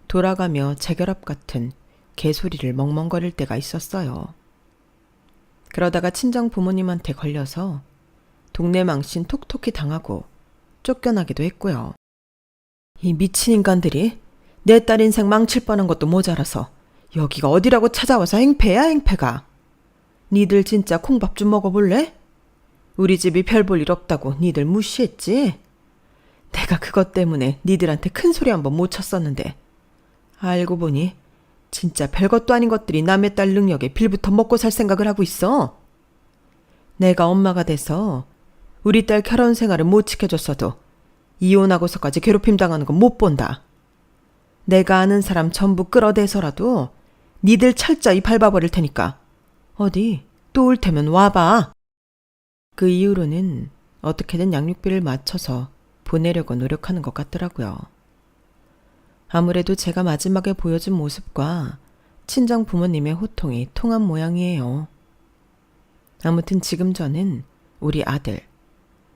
돌아가며 재결합 같은 개소리를 멍멍거릴 때가 있었어요. 그러다가 친정 부모님한테 걸려서 동네 망신 톡톡히 당하고 쫓겨나기도 했고요. 이 미친 인간들이 내 딸 인생 망칠 뻔한 것도 모자라서 여기가 어디라고 찾아와서 행패야, 행패가. 니들 진짜 콩밥 좀 먹어볼래? 우리 집이 별 볼 일 없다고 니들 무시했지? 내가 그것 때문에 니들한테 큰 소리 한번 못 쳤었는데 알고 보니 진짜 별것도 아닌 것들이 남의 딸 능력에 빌부터 먹고 살 생각을 하고 있어. 내가 엄마가 돼서 우리 딸 결혼 생활을 못 지켜줬어도 이혼하고서까지 괴롭힘 당하는 건 못 본다. 내가 아는 사람 전부 끌어대서라도 니들 철저히 밟아버릴 테니까 어디 또 올 테면 와봐. 그 이후로는 어떻게든 양육비를 맞춰서 보내려고 노력하는 것 같더라고요. 아무래도 제가 마지막에 보여준 모습과 친정 부모님의 호통이 통한 모양이에요. 아무튼 지금 저는 우리 아들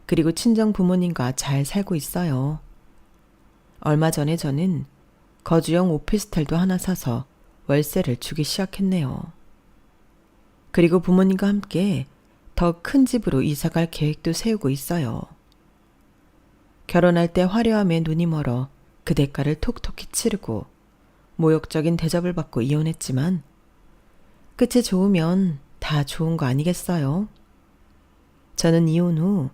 그리고 친정 부모님과 잘 살고 있어요. 얼마 전에 저는 거주용 오피스텔도 하나 사서 월세를 주기 시작했네요. 그리고 부모님과 함께 더 큰 집으로 이사갈 계획도 세우고 있어요. 결혼할 때 화려함에 눈이 멀어 그 대가를 톡톡히 치르고 모욕적인 대접을 받고 이혼했지만 끝이 좋으면 다 좋은 거 아니겠어요? 저는 이혼 후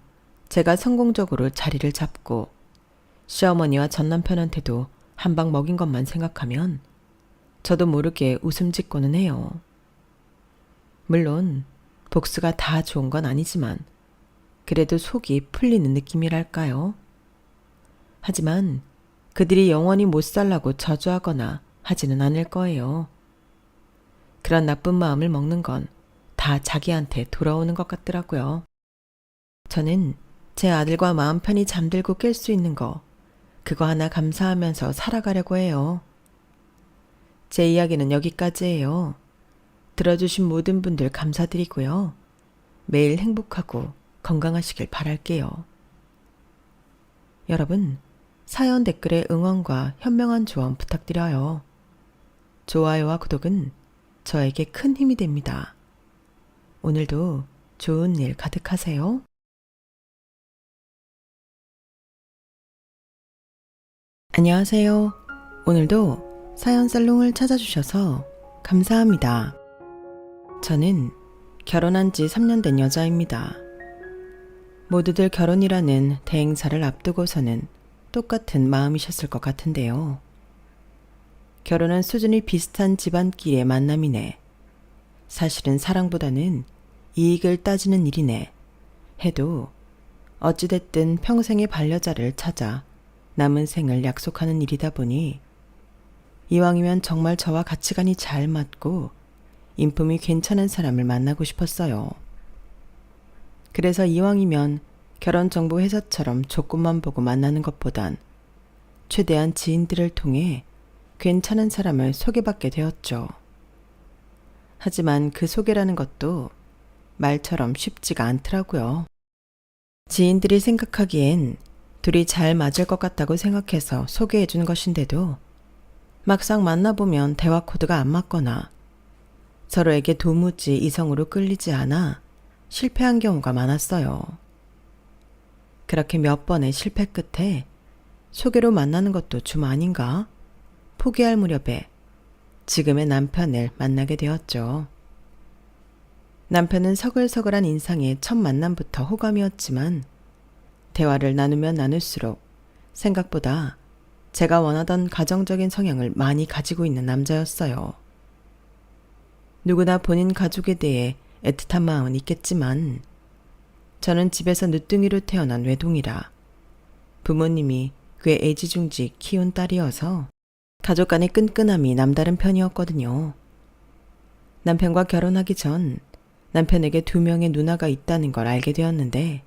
제가 성공적으로 자리를 잡고 시어머니와 전남편한테도 한 방 먹인 것만 생각하면 저도 모르게 웃음 짓고는 해요. 물론 복수가 다 좋은 건 아니지만 그래도 속이 풀리는 느낌이랄까요? 하지만 그들이 영원히 못 살라고 저주하거나 하지는 않을 거예요. 그런 나쁜 마음을 먹는 건 다 자기한테 돌아오는 것 같더라고요. 저는 제 아들과 마음 편히 잠들고 깰 수 있는 거 그거 하나 감사하면서 살아가려고 해요. 제 이야기는 여기까지예요. 들어주신 모든 분들 감사드리고요. 매일 행복하고 건강하시길 바랄게요. 여러분, 사연 댓글에 응원과 현명한 조언 부탁드려요. 좋아요와 구독은 저에게 큰 힘이 됩니다. 오늘도 좋은 일 가득하세요. 안녕하세요. 오늘도 사연 살롱을 찾아주셔서 감사합니다. 저는 결혼한 지 3년 된 여자입니다. 모두들 결혼이라는 대행사를 앞두고서는 똑같은 마음이셨을 것 같은데요. 결혼한 수준이 비슷한 집안끼리의 만남이네. 사실은 사랑보다는 이익을 따지는 일이네. 해도 어찌됐든 평생의 반려자를 찾아 남은 생을 약속하는 일이다 보니 이왕이면 정말 저와 가치관이 잘 맞고 인품이 괜찮은 사람을 만나고 싶었어요. 그래서 이왕이면 결혼정보회사처럼 조건만 보고 만나는 것보단 최대한 지인들을 통해 괜찮은 사람을 소개받게 되었죠. 하지만 그 소개라는 것도 말처럼 쉽지가 않더라고요. 지인들이 생각하기엔 둘이 잘 맞을 것 같다고 생각해서 소개해 준 것인데도 막상 만나보면 대화 코드가 안 맞거나 서로에게 도무지 이성으로 끌리지 않아 실패한 경우가 많았어요. 그렇게 몇 번의 실패 끝에 소개로 만나는 것도 좀 아닌가? 포기할 무렵에 지금의 남편을 만나게 되었죠. 남편은 서글서글한 인상에 첫 만남부터 호감이었지만 대화를 나누면 나눌수록 생각보다 제가 원하던 가정적인 성향을 많이 가지고 있는 남자였어요. 누구나 본인 가족에 대해 애틋한 마음은 있겠지만 저는 집에서 늦둥이로 태어난 외동이라 부모님이 꽤 애지중지 키운 딸이어서 가족 간의 끈끈함이 남다른 편이었거든요. 남편과 결혼하기 전 남편에게 2명의 누나가 있다는 걸 알게 되었는데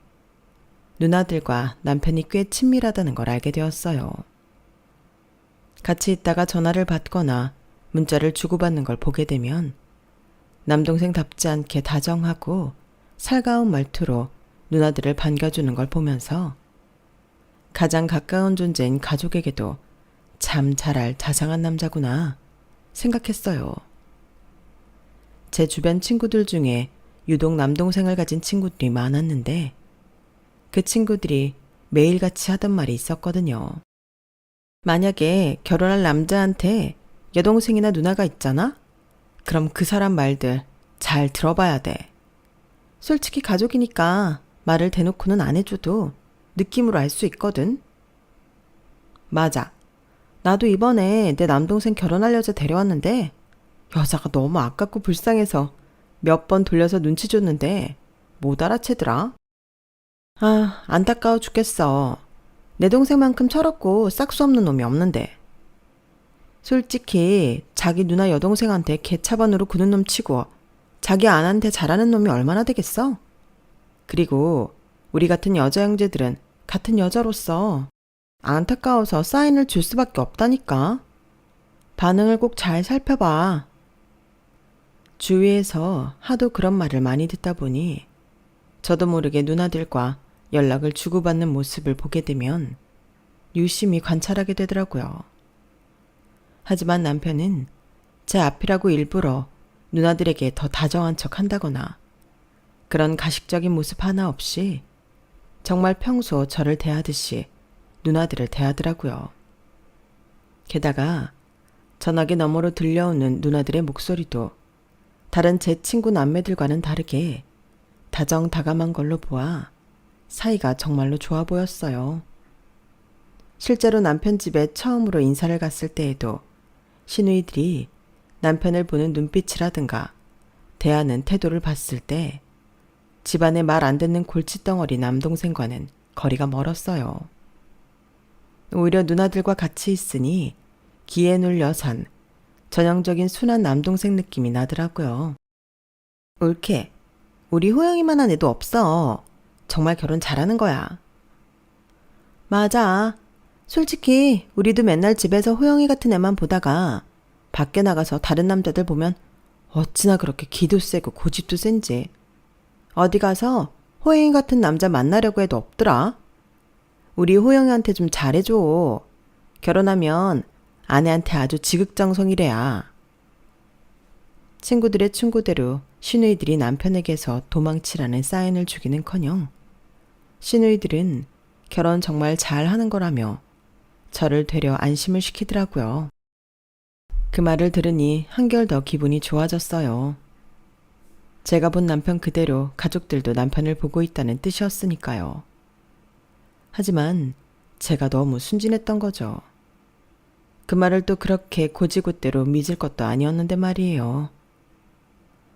누나들과 남편이 꽤 친밀하다는 걸 알게 되었어요. 같이 있다가 전화를 받거나 문자를 주고받는 걸 보게 되면 남동생답지 않게 다정하고 살가운 말투로 누나들을 반겨주는 걸 보면서 가장 가까운 존재인 가족에게도 참 잘할 자상한 남자구나 생각했어요. 제 주변 친구들 중에 유독 남동생을 가진 친구들이 많았는데 그 친구들이 매일같이 하던 말이 있었거든요. 만약에 결혼할 남자한테 여동생이나 누나가 있잖아? 그럼 그 사람 말들 잘 들어봐야 돼. 솔직히 가족이니까 말을 대놓고는 안 해줘도 느낌으로 알 수 있거든. 맞아. 나도 이번에 내 남동생 결혼할 여자 데려왔는데 여자가 너무 아깝고 불쌍해서 몇 번 돌려서 눈치 줬는데 못 알아채더라. 아, 안타까워 죽겠어. 내 동생만큼 철없고 싹수 없는 놈이 없는데. 솔직히 자기 누나 여동생한테 개차반으로 구는 놈 치고 자기 아한테 잘하는 놈이 얼마나 되겠어? 그리고 우리 같은 여자 형제들은 같은 여자로서 안타까워서 사인을 줄 수밖에 없다니까. 반응을 꼭 잘 살펴봐. 주위에서 하도 그런 말을 많이 듣다 보니 저도 모르게 누나들과 연락을 주고받는 모습을 보게 되면 유심히 관찰하게 되더라고요. 하지만 남편은 제 앞이라고 일부러 누나들에게 더 다정한 척 한다거나 그런 가식적인 모습 하나 없이 정말 평소 저를 대하듯이 누나들을 대하더라고요. 게다가 전화기 너머로 들려오는 누나들의 목소리도 다른 제 친구 남매들과는 다르게 다정다감한 걸로 보아 사이가 정말로 좋아 보였어요. 실제로 남편 집에 처음으로 인사를 갔을 때에도 시누이들이 남편을 보는 눈빛이라든가 대하는 태도를 봤을 때 집안의 말 안 듣는 골칫덩어리 남동생과는 거리가 멀었어요. 오히려 누나들과 같이 있으니 기에 눌려 산 전형적인 순한 남동생 느낌이 나더라고요. 옳게. 우리 호영이만한 애도 없어. 정말 결혼 잘하는 거야. 맞아. 솔직히 우리도 맨날 집에서 호영이 같은 애만 보다가 밖에 나가서 다른 남자들 보면 어찌나 그렇게 기도 세고 고집도 센지. 어디 가서 호영이 같은 남자 만나려고 해도 없더라. 우리 호영이한테 좀 잘해줘. 결혼하면 아내한테 아주 지극정성이래야. 친구들의 충고대로 시누이들이 남편에게서 도망치라는 사인을 주기는커녕 시누이들은 결혼 정말 잘하는 거라며 저를 되려 안심을 시키더라고요. 그 말을 들으니 한결 더 기분이 좋아졌어요. 제가 본 남편 그대로 가족들도 남편을 보고 있다는 뜻이었으니까요. 하지만 제가 너무 순진했던 거죠. 그 말을 또 그렇게 고지고대로 믿을 것도 아니었는데 말이에요.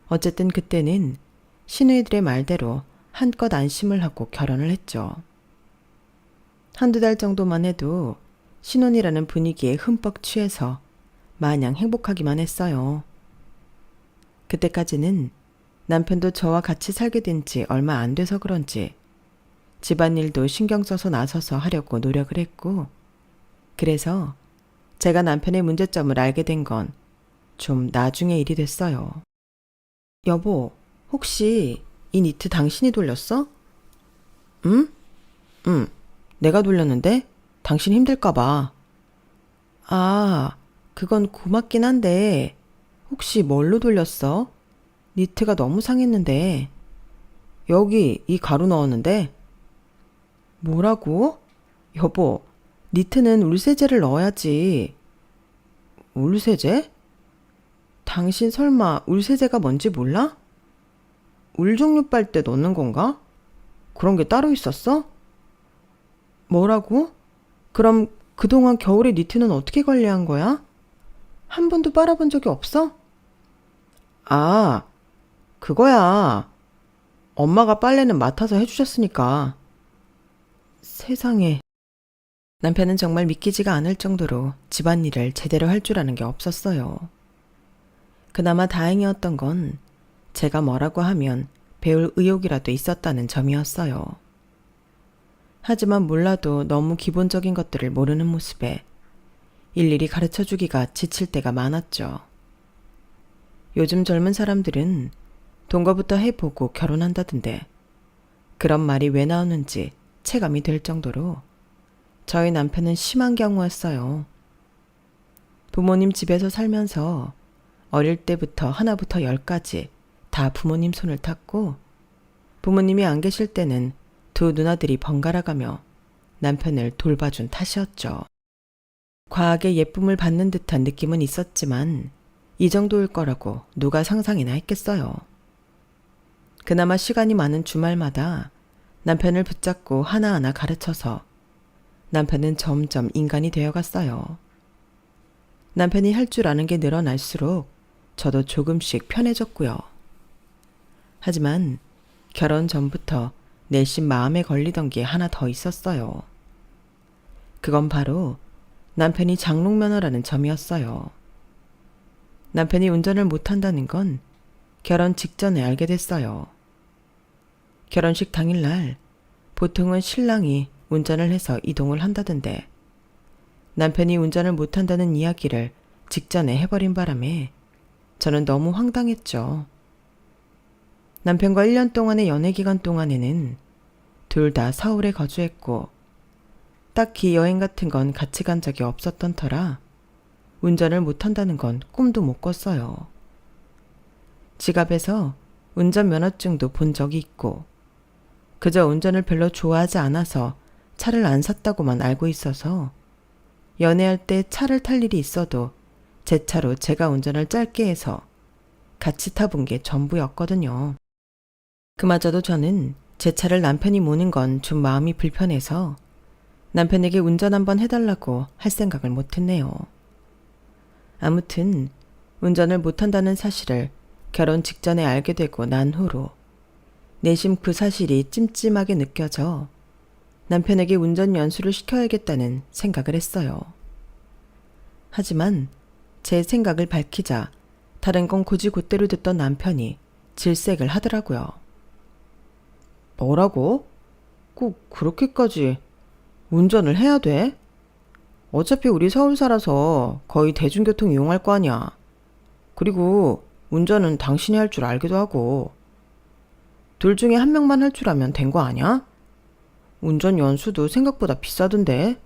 어쨌든 그때는 시누이들의 말대로 한껏 안심을 하고 결혼을 했죠. 한두 달 정도만 해도 신혼이라는 분위기에 흠뻑 취해서 마냥 행복하기만 했어요. 그때까지는 남편도 저와 같이 살게 된 지 얼마 안 돼서 그런지 집안일도 신경 써서 나서서 하려고 노력을 했고, 그래서 제가 남편의 문제점을 알게 된 건 좀 나중의 일이 됐어요. 여보, 혹시 이 니트 당신이 돌렸어? 응? 응. 내가 돌렸는데? 당신 힘들까봐. 아, 그건 고맙긴 한데, 혹시 뭘로 돌렸어? 니트가 너무 상했는데. 여기 이 가루 넣었는데. 뭐라고? 여보, 니트는 울세제를 넣어야지. 울세제? 당신 설마 울세제가 뭔지 몰라? 울종류 빨대 넣는 건가? 그런 게 따로 있었어? 뭐라고? 그럼 그동안 겨울에 니트는 어떻게 관리한 거야? 한 번도 빨아본 적이 없어? 아, 그거야. 엄마가 빨래는 맡아서 해주셨으니까. 세상에. 남편은 정말 믿기지가 않을 정도로 집안일을 제대로 할 줄 아는 게 없었어요. 그나마 다행이었던 건 제가 뭐라고 하면 배울 의욕이라도 있었다는 점이었어요. 하지만 몰라도 너무 기본적인 것들을 모르는 모습에 일일이 가르쳐주기가 지칠 때가 많았죠. 요즘 젊은 사람들은 동거부터 해보고 결혼한다던데 그런 말이 왜 나오는지 체감이 될 정도로 저희 남편은 심한 경우였어요. 부모님 집에서 살면서 어릴 때부터 하나부터 열까지 다 부모님 손을 탔고 부모님이 안 계실 때는 두 누나들이 번갈아가며 남편을 돌봐준 탓이었죠. 과하게 예쁨을 받는 듯한 느낌은 있었지만 이 정도일 거라고 누가 상상이나 했겠어요. 그나마 시간이 많은 주말마다 남편을 붙잡고 하나하나 가르쳐서 남편은 점점 인간이 되어갔어요. 남편이 할 줄 아는 게 늘어날수록 저도 조금씩 편해졌고요. 하지만 결혼 전부터 내심 마음에 걸리던 게 하나 더 있었어요. 그건 바로 남편이 장롱면허라는 점이었어요. 남편이 운전을 못한다는 건 결혼 직전에 알게 됐어요. 결혼식 당일날 보통은 신랑이 운전을 해서 이동을 한다던데 남편이 운전을 못한다는 이야기를 직전에 해버린 바람에 저는 너무 황당했죠. 남편과 1년 동안의 연애 기간 동안에는 둘 다 서울에 거주했고 딱히 여행 같은 건 같이 간 적이 없었던 터라 운전을 못한다는 건 꿈도 못 꿨어요. 지갑에서 운전면허증도 본 적이 있고 그저 운전을 별로 좋아하지 않아서 차를 안 샀다고만 알고 있어서 연애할 때 차를 탈 일이 있어도 제 차로 제가 운전을 짧게 해서 같이 타본 게 전부였거든요. 그마저도 저는 제 차를 남편이 모는 건 좀 마음이 불편해서 남편에게 운전 한번 해달라고 할 생각을 못했네요. 아무튼 운전을 못한다는 사실을 결혼 직전에 알게 되고 난 후로 내심 그 사실이 찜찜하게 느껴져 남편에게 운전 연수를 시켜야겠다는 생각을 했어요. 하지만 제 생각을 밝히자 다른 건 곧이곧대로 듣던 남편이 질색을 하더라고요. 뭐라고? 꼭 그렇게까지 운전을 해야 돼? 어차피 우리 서울 살아서 거의 대중교통 이용할 거 아니야. 그리고 운전은 당신이 할 줄 알기도 하고. 둘 중에 한 명만 할 줄 알면 된 거 아니야? 운전 연수도 생각보다 비싸던데.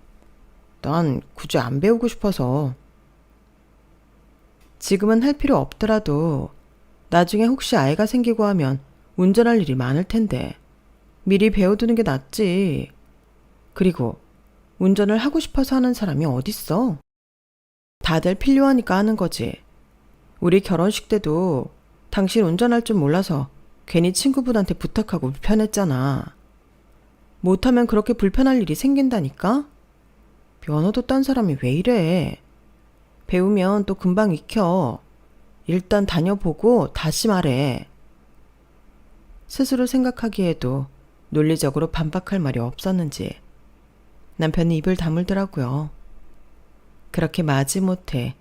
난 굳이 안 배우고 싶어서. 지금은 할 필요 없더라도 나중에 혹시 아이가 생기고 하면 운전할 일이 많을 텐데 미리 배워두는 게 낫지. 그리고 운전을 하고 싶어서 하는 사람이 어딨어? 다들 필요하니까 하는 거지. 우리 결혼식 때도 당신 운전할 줄 몰라서 괜히 친구분한테 부탁하고 불편했잖아. 못하면 그렇게 불편할 일이 생긴다니까? 면허도 딴 사람이 왜 이래? 배우면 또 금방 익혀. 일단 다녀보고 다시 말해. 스스로 생각하기에도 논리적으로 반박할 말이 없었는지 남편이 입을 다물더라고요. 그렇게 마지못해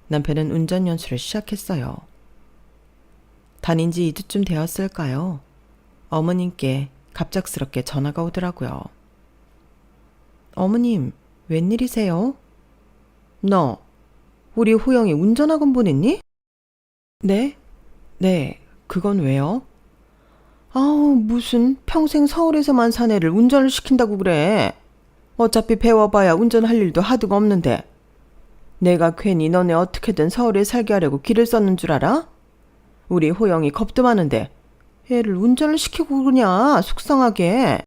남편은 운전 연수를 시작했어요. 다닌 지 2주쯤 되었을까요? 어머님께 갑작스럽게 전화가 오더라고요. 어머님, 웬일이세요? 너, 우리 호영이 운전학원 보냈니? 네? 네, 그건 왜요? 아우, 무슨 평생 서울에서만 산 애를 운전을 시킨다고 그래. 어차피 배워봐야 운전할 일도 하드가 없는데. 내가 괜히 너네 어떻게든 서울에 살게 하려고 길을 썼는 줄 알아? 우리 호영이 겁도 많은데 애를 운전을 시키고 그러냐, 속상하게.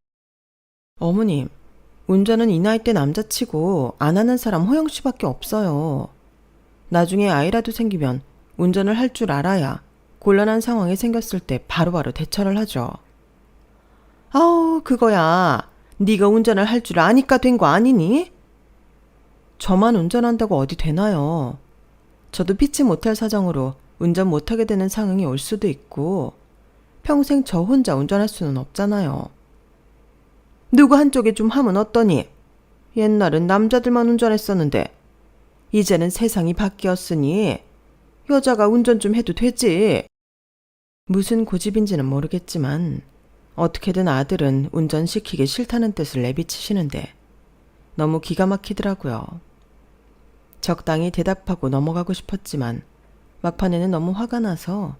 어머님, 운전은 이 나이 때 남자치고 안 하는 사람 호영 씨밖에 없어요. 나중에 아이라도 생기면 운전을 할 줄 알아야 곤란한 상황이 생겼을 때 바로바로 대처를 하죠. 아우, 그거야. 네가 운전을 할 줄 아니까 된 거 아니니? 저만 운전한다고 어디 되나요? 저도 피치 못할 사정으로 운전 못하게 되는 상황이 올 수도 있고 평생 저 혼자 운전할 수는 없잖아요. 누구 한쪽에 좀 하면 어떠니? 옛날은 남자들만 운전했었는데 이제는 세상이 바뀌었으니 여자가 운전 좀 해도 되지. 무슨 고집인지는 모르겠지만 어떻게든 아들은 운전시키기 싫다는 뜻을 내비치시는데 너무 기가 막히더라고요. 적당히 대답하고 넘어가고 싶었지만 막판에는 너무 화가 나서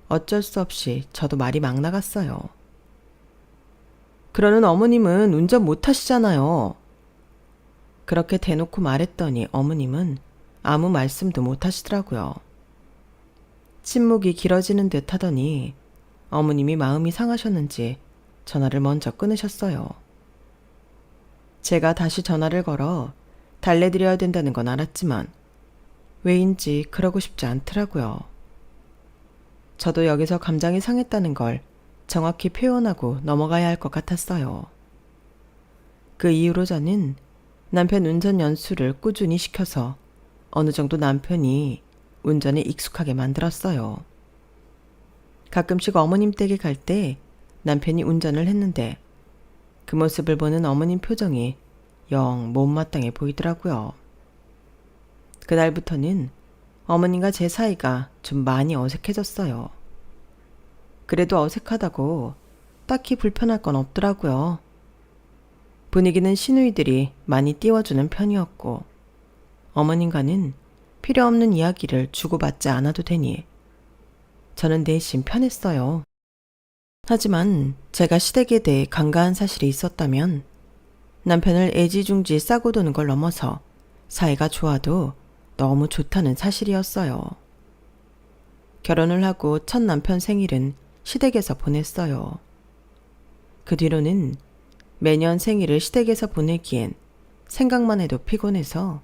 어쩔 수 없이 저도 말이 막 나갔어요. 그러는 어머님은 운전 못 하시잖아요. 그렇게 대놓고 말했더니 어머님은 아무 말씀도 못 하시더라고요. 침묵이 길어지는 듯 하더니 어머님이 마음이 상하셨는지 전화를 먼저 끊으셨어요. 제가 다시 전화를 걸어 달래드려야 된다는 건 알았지만 왜인지 그러고 싶지 않더라고요. 저도 여기서 감정이 상했다는 걸 정확히 표현하고 넘어가야 할 것 같았어요. 그 이후로 저는 남편 운전 연수를 꾸준히 시켜서 어느 정도 남편이 운전에 익숙하게 만들었어요. 가끔씩 어머님 댁에 갈 때 남편이 운전을 했는데 그 모습을 보는 어머님 표정이 영 못마땅해 보이더라고요. 그날부터는 어머님과 제 사이가 좀 많이 어색해졌어요. 그래도 어색하다고 딱히 불편할 건 없더라고요. 분위기는 시누이들이 많이 띄워주는 편이었고 어머님과는 필요 없는 이야기를 주고받지 않아도 되니 저는 내심 편했어요. 하지만 제가 시댁에 대해 간과한 사실이 있었다면 남편을 애지중지 싸고 도는 걸 넘어서 사이가 좋아도 너무 좋다는 사실이었어요. 결혼을 하고 첫 남편 생일은 시댁에서 보냈어요. 그 뒤로는 매년 생일을 시댁에서 보내기엔 생각만 해도 피곤해서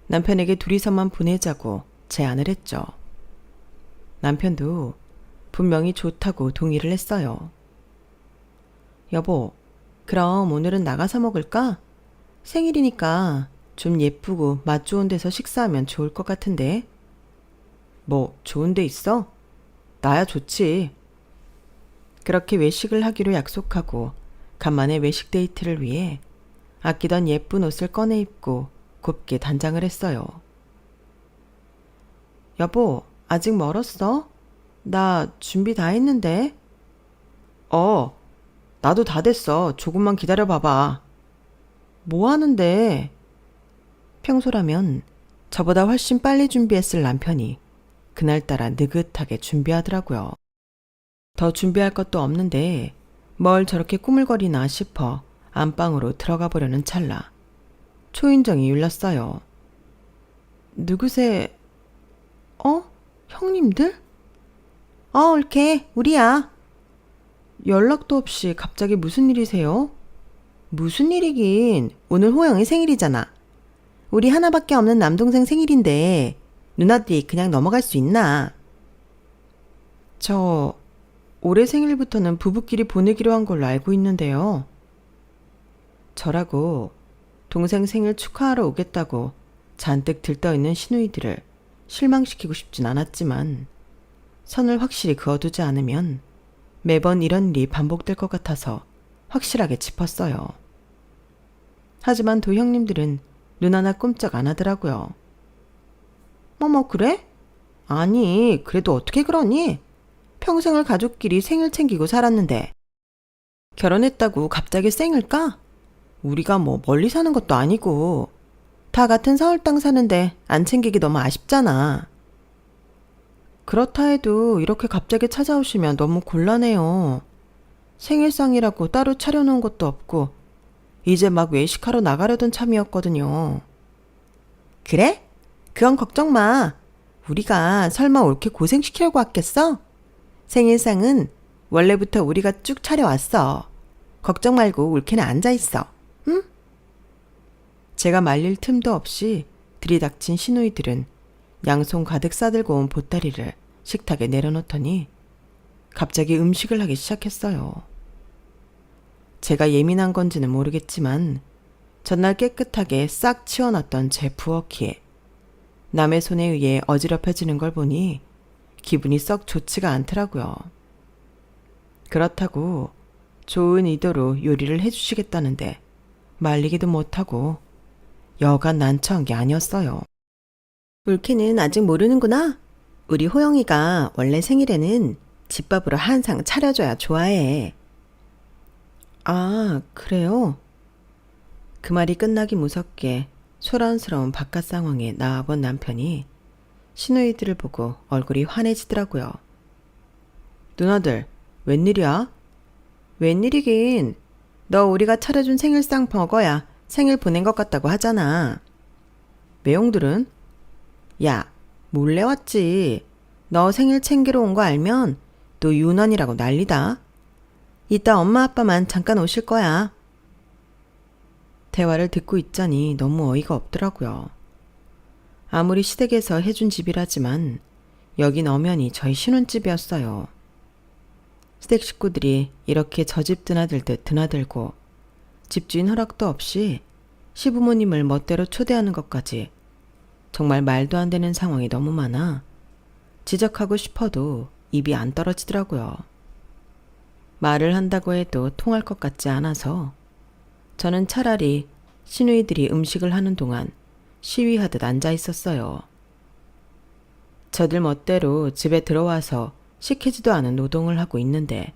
남편에게 둘이서만 보내자고 제안을 했죠. 남편도 분명히 좋다고 동의를 했어요. 여보, 그럼 오늘은 나가서 먹을까? 생일이니까 좀 예쁘고 맛 좋은 데서 식사하면 좋을 것 같은데. 뭐 좋은 데 있어? 나야 좋지. 그렇게 외식을 하기로 약속하고 간만에 외식 데이트를 위해 아끼던 예쁜 옷을 꺼내 입고 곱게 단장을 했어요. 여보, 아직 멀었어? 나 준비 다 했는데. 나도 다 됐어. 조금만 기다려 봐봐. 뭐 하는데? 평소라면 저보다 훨씬 빨리 준비했을 남편이 그날따라 느긋하게 준비하더라고요. 더 준비할 것도 없는데 뭘 저렇게 꾸물거리나 싶어 안방으로 들어가 보려는 찰나 초인종이 울렸어요. 누구세? 형님들? 옳게 우리야. 연락도 없이 갑자기 무슨 일이세요? 무슨 일이긴, 오늘 호영이 생일이잖아. 우리 하나밖에 없는 남동생 생일인데 누나들이 그냥 넘어갈 수 있나? 저 올해 생일부터는 부부끼리 보내기로 한 걸로 알고 있는데요. 저라고 동생 생일 축하하러 오겠다고 잔뜩 들떠있는 시누이들을 실망시키고 싶진 않았지만 선을 확실히 그어두지 않으면 매번 이런 일이 반복될 것 같아서 확실하게 짚었어요. 하지만 두 형님들은 눈 하나 꼼짝 안 하더라고요. 그래? 아니, 그래도 어떻게 그러니? 평생을 가족끼리 생일 챙기고 살았는데 결혼했다고 갑자기 생일까? 우리가 뭐 멀리 사는 것도 아니고 다 같은 서울 땅 사는데 안 챙기기 너무 아쉽잖아. 그렇다 해도 이렇게 갑자기 찾아오시면 너무 곤란해요. 생일상이라고 따로 차려놓은 것도 없고 이제 막 외식하러 나가려던 참이었거든요. 그래? 그건 걱정 마. 우리가 설마 옳게 고생시키려고 왔겠어? 생일상은 원래부터 우리가 쭉 차려왔어. 걱정 말고 옳게는 앉아있어. 응? 제가 말릴 틈도 없이 들이닥친 시누이들은 양손 가득 싸들고 온 보따리를 식탁에 내려놓더니 갑자기 음식을 하기 시작했어요. 제가 예민한 건지는 모르겠지만 전날 깨끗하게 싹 치워놨던 제 부엌이 남의 손에 의해 어지럽혀지는 걸 보니 기분이 썩 좋지가 않더라고요. 그렇다고 좋은 의도로 요리를 해주시겠다는데 말리기도 못하고 여간 난처한 게 아니었어요. 옳게는 아직 모르는구나. 우리 호영이가 원래 생일에는 집밥으로 한 상 차려줘야 좋아해. 아, 그래요? 그 말이 끝나기 무섭게 소란스러운 바깥 상황에 나와본 남편이 시누이들을 보고 얼굴이 환해지더라고요. 누나들, 웬일이야? 웬일이긴. 너 우리가 차려준 생일상 먹어야 생일 보낸 것 같다고 하잖아. 매형들은? 야, 몰래 왔지. 너 생일 챙기러 온 거 알면 또 유난이라고 난리다. 이따 엄마 아빠만 잠깐 오실 거야. 대화를 듣고 있자니 너무 어이가 없더라고요. 아무리 시댁에서 해준 집이라지만 여긴 엄연히 저희 신혼집이었어요. 시댁 식구들이 이렇게 저 집 드나들듯 드나들고 집주인 허락도 없이 시부모님을 멋대로 초대하는 것까지 정말 말도 안 되는 상황이 너무 많아 지적하고 싶어도 입이 안 떨어지더라고요. 말을 한다고 해도 통할 것 같지 않아서 저는 차라리 시누이들이 음식을 하는 동안 시위하듯 앉아 있었어요. 저들 멋대로 집에 들어와서 시키지도 않은 노동을 하고 있는데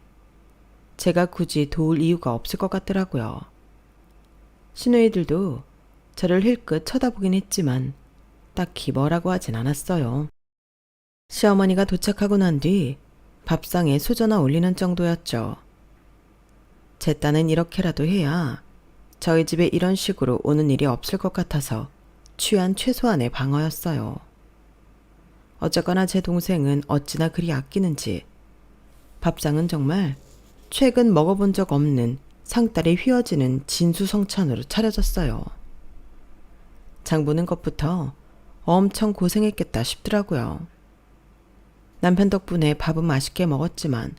제가 굳이 도울 이유가 없을 것 같더라고요. 시누이들도 저를 힐끗 쳐다보긴 했지만 딱히 뭐라고 하진 않았어요. 시어머니가 도착하고 난 뒤 밥상에 수저나 올리는 정도였죠. 제 딴은 이렇게라도 해야 저희 집에 이런 식으로 오는 일이 없을 것 같아서 취한 최소한의 방어였어요. 어쩌거나 제 동생은 어찌나 그리 아끼는지 밥상은 정말 최근 먹어본 적 없는 상다리 휘어지는 진수성찬으로 차려졌어요. 장 보는 것부터 엄청 고생했겠다 싶더라고요. 남편 덕분에 밥은 맛있게 먹었지만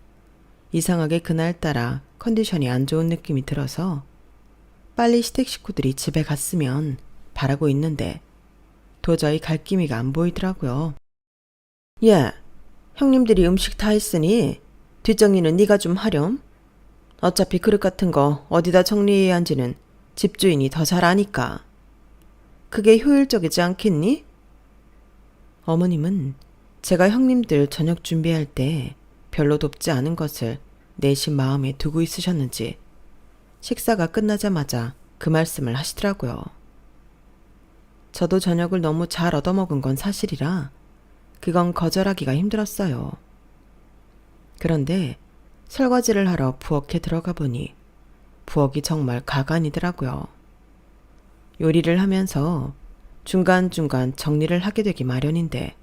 이상하게 그날따라 컨디션이 안 좋은 느낌이 들어서 빨리 시댁 식구들이 집에 갔으면 바라고 있는데 도저히 갈 기미가 안 보이더라고요. 야, 형님들이 음식 다 했으니 뒷정리는 네가 좀 하렴. 어차피 그릇 같은 거 어디다 정리해야 한지는 집주인이 더 잘 아니까. 그게 효율적이지 않겠니? 어머님은 제가 형님들 저녁 준비할 때 별로 돕지 않은 것을 내심 마음에 두고 있으셨는지 식사가 끝나자마자 그 말씀을 하시더라고요. 저도 저녁을 너무 잘 얻어먹은 건 사실이라 그건 거절하기가 힘들었어요. 그런데 설거지를 하러 부엌에 들어가 보니 부엌이 정말 가관이더라고요. 요리를 하면서 중간중간 정리를 하게 되기 마련인데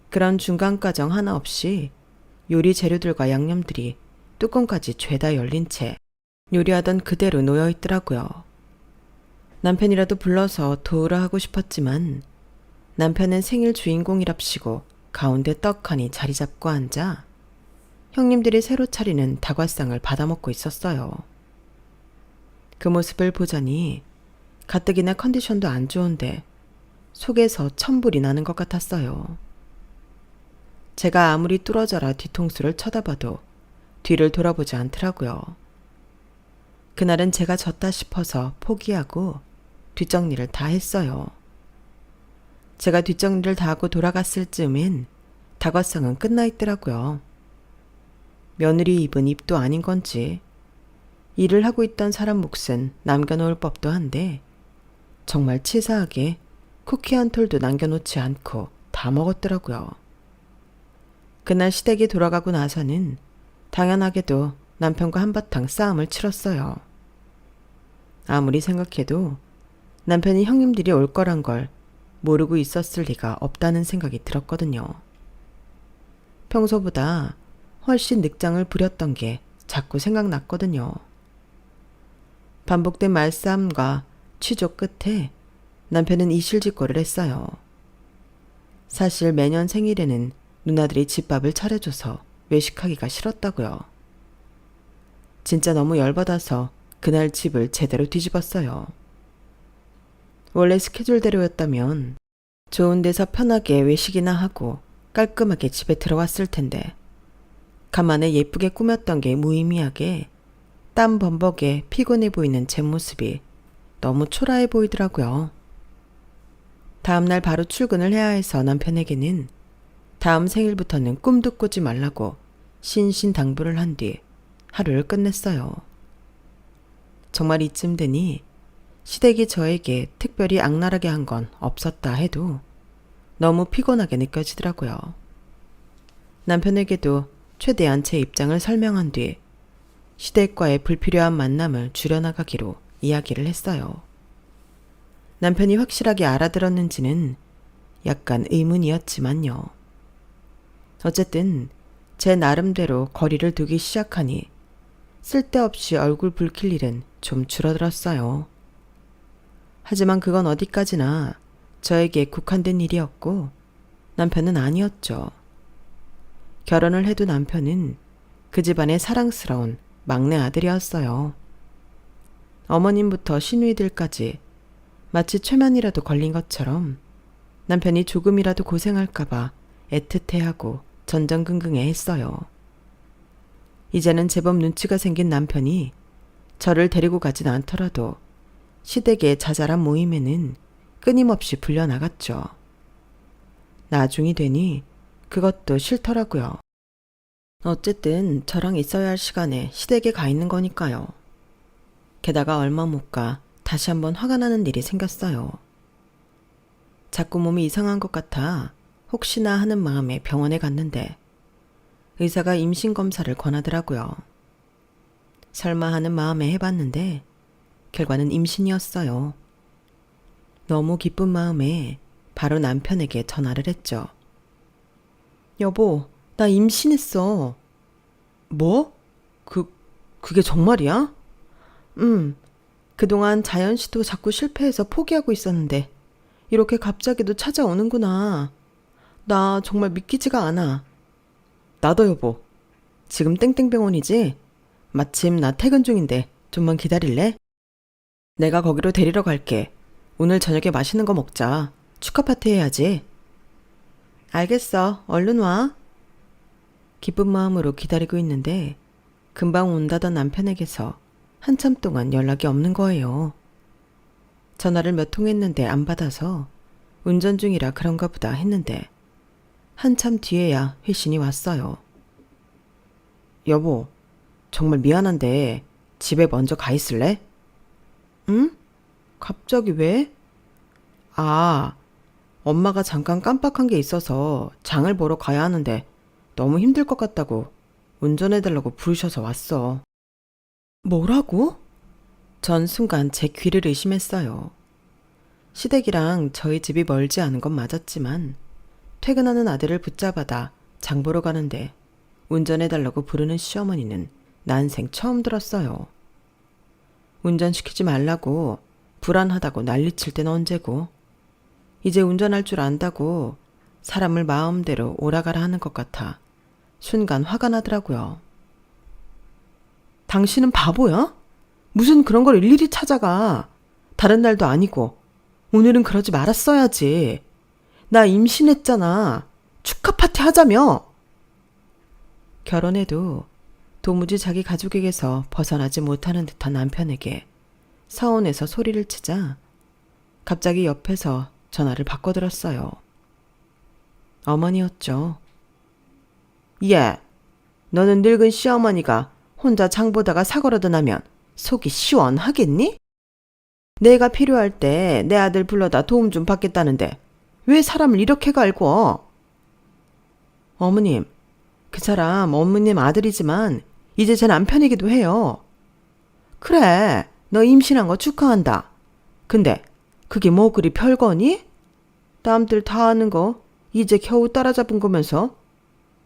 그런 중간 과정 하나 없이 요리 재료들과 양념들이 뚜껑까지 죄다 열린 채 요리하던 그대로 놓여 있더라고요. 남편이라도 불러서 도우라 하고 싶었지만 남편은 생일 주인공이랍시고 가운데 떡하니 자리 잡고 앉아 형님들이 새로 차리는 다과상을 받아먹고 있었어요. 그 모습을 보자니 가뜩이나 컨디션도 안 좋은데 속에서 천불이 나는 것 같았어요. 제가 아무리 뚫어져라 뒤통수를 쳐다봐도 뒤를 돌아보지 않더라고요. 그날은 제가 졌다 싶어서 포기하고 뒷정리를 다 했어요. 제가 뒷정리를 다 하고 돌아갔을 즈음엔 다과상은 끝나 있더라고요. 며느리 입은 입도 아닌 건지 일을 하고 있던 사람 몫은 남겨놓을 법도 한데 정말 치사하게 쿠키 한 톨도 남겨놓지 않고 다 먹었더라고요. 그날 시댁에 돌아가고 나서는 당연하게도 남편과 한바탕 싸움을 치렀어요. 아무리 생각해도 남편이 형님들이 올 거란 걸 모르고 있었을 리가 없다는 생각이 들었거든요. 평소보다 훨씬 늑장을 부렸던 게 자꾸 생각났거든요. 반복된 말싸움과 취조 끝에 남편은 이실직고를 했어요. 사실 매년 생일에는 누나들이 집밥을 차려줘서 외식하기가 싫었다고요. 진짜 너무 열받아서 그날 집을 제대로 뒤집었어요. 원래 스케줄대로였다면 좋은 데서 편하게 외식이나 하고 깔끔하게 집에 들어왔을 텐데 간만에 예쁘게 꾸몄던 게 무의미하게 땀 범벅에 피곤해 보이는 제 모습이 너무 초라해 보이더라고요. 다음날 바로 출근을 해야 해서 남편에게는 다음 생일부터는 꿈도 꾸지 말라고 신신당부를 한 뒤 하루를 끝냈어요. 정말 이쯤 되니 시댁이 저에게 특별히 악랄하게 한 건 없었다 해도 너무 피곤하게 느껴지더라고요. 남편에게도 최대한 제 입장을 설명한 뒤 시댁과의 불필요한 만남을 줄여나가기로 이야기를 했어요. 남편이 확실하게 알아들었는지는 약간 의문이었지만요. 어쨌든 제 나름대로 거리를 두기 시작하니 쓸데없이 얼굴 붉힐 일은 좀 줄어들었어요. 하지만 그건 어디까지나 저에게 국한된 일이었고 남편은 아니었죠. 결혼을 해도 남편은 그 집안의 사랑스러운 막내 아들이었어요. 어머님부터 시누이들까지 마치 최면이라도 걸린 것처럼 남편이 조금이라도 고생할까봐 애틋해하고 전전긍긍해 했어요. 이제는 제법 눈치가 생긴 남편이 저를 데리고 가진 않더라도 시댁의 자잘한 모임에는 끊임없이 불려나갔죠. 나중이 되니 그것도 싫더라고요. 어쨌든 저랑 있어야 할 시간에 시댁에 가 있는 거니까요. 게다가 얼마 못 가 다시 한번 화가 나는 일이 생겼어요. 자꾸 몸이 이상한 것 같아 혹시나 하는 마음에 병원에 갔는데 의사가 임신검사를 권하더라고요. 설마 하는 마음에 해봤는데 결과는 임신이었어요. 너무 기쁜 마음에 바로 남편에게 전화를 했죠. 여보, 나 임신했어. 뭐? 그게 정말이야? 그동안 자연시도 자꾸 실패해서 포기하고 있었는데 이렇게 갑자기도 찾아오는구나. 나 정말 믿기지가 않아. 나도 여보. 지금 땡땡병원이지? 마침 나 퇴근 중인데 좀만 기다릴래? 내가 거기로 데리러 갈게. 오늘 저녁에 맛있는 거 먹자. 축하 파티 해야지. 알겠어. 얼른 와. 기쁜 마음으로 기다리고 있는데 금방 온다던 남편에게서 한참 동안 연락이 없는 거예요. 전화를 몇 통 했는데 안 받아서 운전 중이라 그런가 보다 했는데 한참 뒤에야 회신이 왔어요. 여보, 정말 미안한데 집에 먼저 가 있을래? 응? 갑자기 왜? 엄마가 잠깐 깜빡한 게 있어서 장을 보러 가야 하는데 너무 힘들 것 같다고 운전해달라고 부르셔서 왔어. 뭐라고? 전 순간 제 귀를 의심했어요. 시댁이랑 저희 집이 멀지 않은 건 맞았지만 퇴근하는 아들을 붙잡아다 장 보러 가는데 운전해달라고 부르는 시어머니는 난생 처음 들었어요. 운전시키지 말라고 불안하다고 난리칠 땐 언제고 이제 운전할 줄 안다고 사람을 마음대로 오라가라 하는 것 같아 순간 화가 나더라고요. 당신은 바보야? 무슨 그런 걸 일일이 찾아가. 다른 날도 아니고 오늘은 그러지 말았어야지. 나 임신했잖아. 축하 파티 하자며. 결혼해도 도무지 자기 가족에게서 벗어나지 못하는 듯한 남편에게 서운해서 소리를 치자 갑자기 옆에서 전화를 바꿔들었어요. 어머니였죠. 예, 너는 늙은 시어머니가 혼자 장 보다가 사고라도 나면 속이 시원하겠니? 내가 필요할 때 내 아들 불러다 도움 좀 받겠다는데 왜 사람을 이렇게 갈고? 어머님, 그 사람 어머님 아들이지만 이제 제 남편이기도 해요. 그래, 너 임신한 거 축하한다. 근데 그게 뭐 그리 별거니? 남들 다 아는 거 이제 겨우 따라잡은 거면서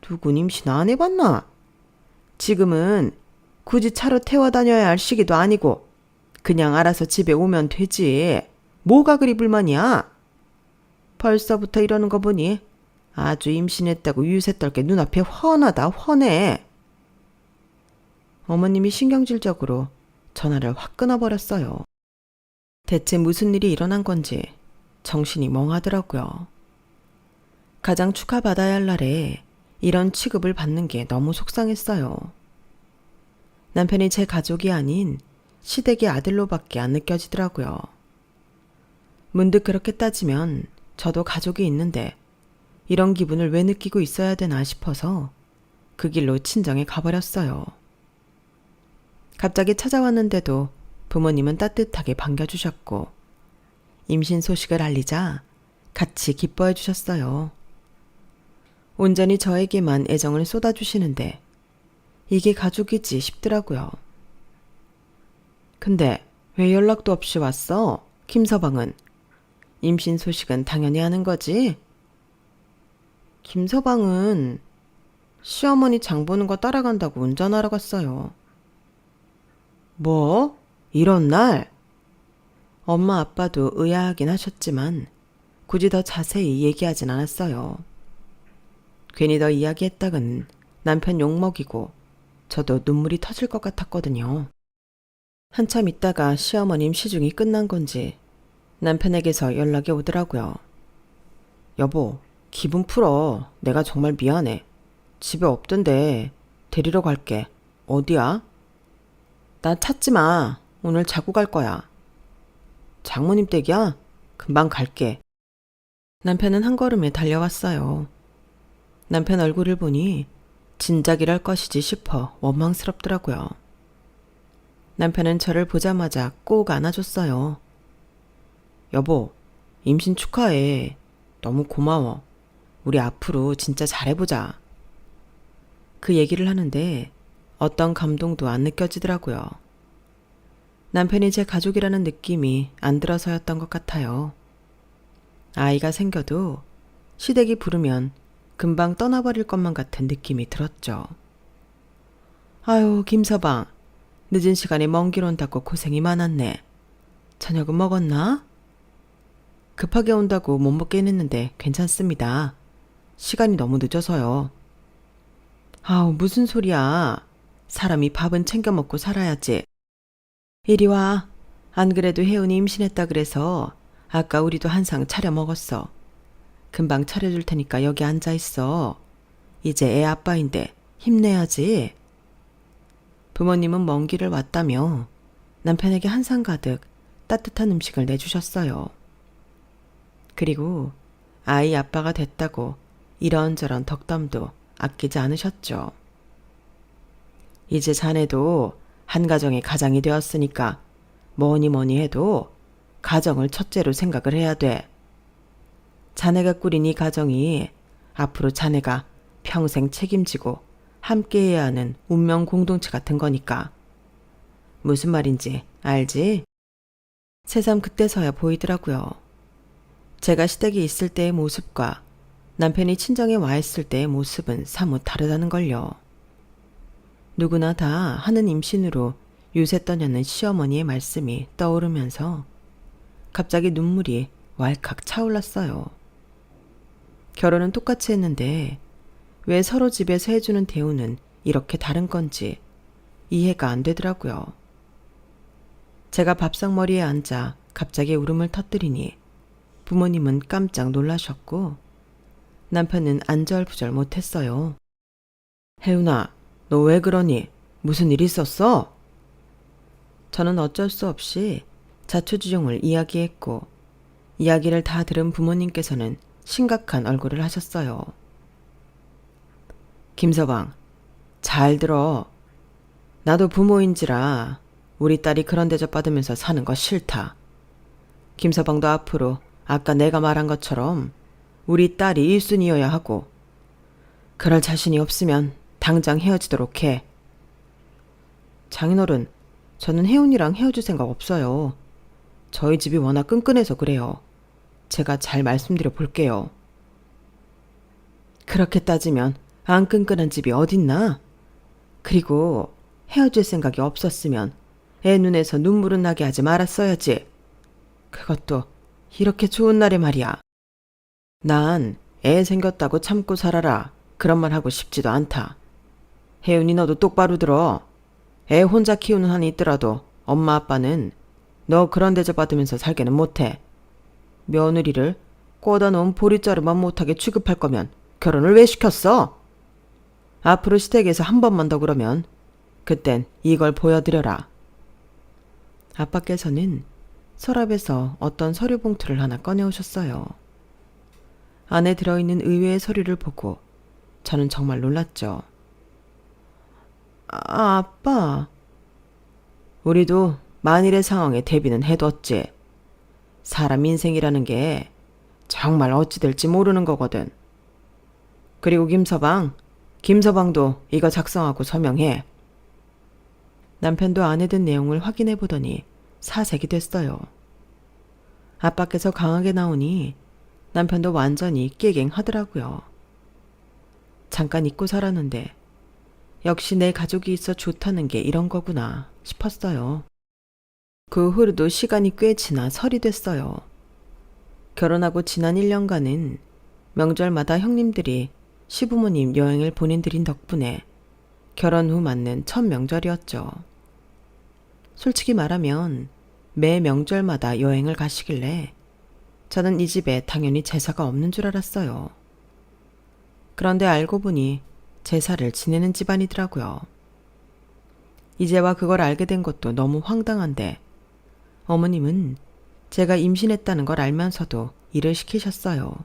누군 임신 안 해봤나? 지금은 굳이 차로 태워 다녀야 할 시기도 아니고 그냥 알아서 집에 오면 되지. 뭐가 그리 불만이야? 벌써부터 이러는 거 보니 아주 임신했다고 유세 떨게 눈앞에 훤하다 훤해. 어머님이 신경질적으로 전화를 확 끊어버렸어요. 대체 무슨 일이 일어난 건지 정신이 멍하더라고요. 가장 축하받아야 할 날에 이런 취급을 받는 게 너무 속상했어요. 남편이 제 가족이 아닌 시댁의 아들로밖에 안 느껴지더라고요. 문득 그렇게 따지면 저도 가족이 있는데 이런 기분을 왜 느끼고 있어야 되나 싶어서 그 길로 친정에 가버렸어요. 갑자기 찾아왔는데도 부모님은 따뜻하게 반겨주셨고 임신 소식을 알리자 같이 기뻐해 주셨어요. 온전히 저에게만 애정을 쏟아주시는데 이게 가족이지 싶더라고요. 근데 왜 연락도 없이 왔어? 김서방은. 임신 소식은 당연히 아는 거지? 김서방은 시어머니 장 보는 거 따라간다고 운전하러 갔어요. 뭐? 이런 날? 엄마 아빠도 의아하긴 하셨지만 굳이 더 자세히 얘기하진 않았어요. 괜히 더 이야기했다간 남편 욕먹이고 저도 눈물이 터질 것 같았거든요. 한참 있다가 시어머님 시중이 끝난 건지 남편에게서 연락이 오더라고요. 여보, 기분 풀어. 내가 정말 미안해. 집에 없던데 데리러 갈게. 어디야? 나 찾지 마. 오늘 자고 갈 거야. 장모님 댁이야? 금방 갈게. 남편은 한 걸음에 달려왔어요. 남편 얼굴을 보니 진작이랄 것이지 싶어 원망스럽더라고요. 남편은 저를 보자마자 꼭 안아줬어요. 여보, 임신 축하해. 너무 고마워. 우리 앞으로 진짜 잘해보자. 그 얘기를 하는데 어떤 감동도 안 느껴지더라고요. 남편이 제 가족이라는 느낌이 안 들어서였던 것 같아요. 아이가 생겨도 시댁이 부르면 금방 떠나버릴 것만 같은 느낌이 들었죠. 아유, 김서방. 늦은 시간에 먼 길 온다고 고생이 많았네. 저녁은 먹었나? 급하게 온다고 못 먹게 했는데 괜찮습니다. 시간이 너무 늦어서요. 아우, 무슨 소리야. 사람이 밥은 챙겨 먹고 살아야지. 이리 와. 안 그래도 혜은이 임신했다 그래서 아까 우리도 한 상 차려 먹었어. 금방 차려줄 테니까 여기 앉아 있어. 이제 애 아빠인데 힘내야지. 부모님은 먼 길을 왔다며 남편에게 한 상 가득 따뜻한 음식을 내주셨어요. 그리고 아이 아빠가 됐다고 이런저런 덕담도 아끼지 않으셨죠. 이제 자네도 한 가정의 가장이 되었으니까 뭐니 뭐니 해도 가정을 첫째로 생각을 해야 돼. 자네가 꾸린 이 가정이 앞으로 자네가 평생 책임지고 함께해야 하는 운명 공동체 같은 거니까. 무슨 말인지 알지? 새삼 그때서야 보이더라고요. 제가 시댁에 있을 때의 모습과 남편이 친정에 와 있을 때의 모습은 사뭇 다르다는 걸요. 누구나 다 하는 임신으로 유세 떠냐는 시어머니의 말씀이 떠오르면서 갑자기 눈물이 왈칵 차올랐어요. 결혼은 똑같이 했는데 왜 서로 집에서 해주는 대우는 이렇게 다른 건지 이해가 안 되더라고요. 제가 밥상머리에 앉아 갑자기 울음을 터뜨리니 부모님은 깜짝 놀라셨고 남편은 안절부절 못했어요. 혜은아, 너 왜 그러니? 무슨 일 있었어? 저는 어쩔 수 없이 자초지종을 이야기했고 이야기를 다 들은 부모님께서는 심각한 얼굴을 하셨어요. 김서방, 잘 들어. 나도 부모인지라 우리 딸이 그런 대접 받으면서 사는 거 싫다. 김서방도 앞으로 아까 내가 말한 것처럼 우리 딸이 1순위여야 하고 그럴 자신이 없으면 당장 헤어지도록 해. 장인어른, 저는 혜운이랑 헤어질 생각 없어요. 저희 집이 워낙 끈끈해서 그래요. 제가 잘 말씀드려 볼게요. 그렇게 따지면 안 끈끈한 집이 어딨나? 그리고 헤어질 생각이 없었으면 애 눈에서 눈물은 나게 하지 말았어야지. 그것도 이렇게 좋은 날에 말이야. 난 애 생겼다고 참고 살아라. 그런 말 하고 싶지도 않다. 혜윤이 너도 똑바로 들어. 애 혼자 키우는 한이 있더라도 엄마 아빠는 너 그런 대접받으면서 살게는 못해. 며느리를 꽂아 놓은 보릿자루만 못하게 취급할 거면 결혼을 왜 시켰어? 앞으로 시댁에서 한 번만 더 그러면 그땐 이걸 보여드려라. 아빠께서는 서랍에서 어떤 서류 봉투를 하나 꺼내오셨어요. 안에 들어있는 의외의 서류를 보고 저는 정말 놀랐죠. 아빠. 우리도 만일의 상황에 대비는 해뒀지. 사람 인생이라는 게 정말 어찌 될지 모르는 거거든. 그리고 김서방도 이거 작성하고 서명해. 남편도 안에 든 내용을 확인해 보더니 사색이 됐어요. 아빠께서 강하게 나오니 남편도 완전히 깨갱하더라고요. 잠깐 잊고 살았는데 역시 내 가족이 있어 좋다는 게 이런 거구나 싶었어요. 그 후로도 시간이 꽤 지나 설이 됐어요. 결혼하고 지난 1년간은 명절마다 형님들이 시부모님 여행을 보내드린 덕분에 결혼 후 맞는 첫 명절이었죠. 솔직히 말하면 매 명절마다 여행을 가시길래 저는 이 집에 당연히 제사가 없는 줄 알았어요. 그런데 알고 보니 제사를 지내는 집안이더라고요. 이제와 그걸 알게 된 것도 너무 황당한데 어머님은 제가 임신했다는 걸 알면서도 일을 시키셨어요.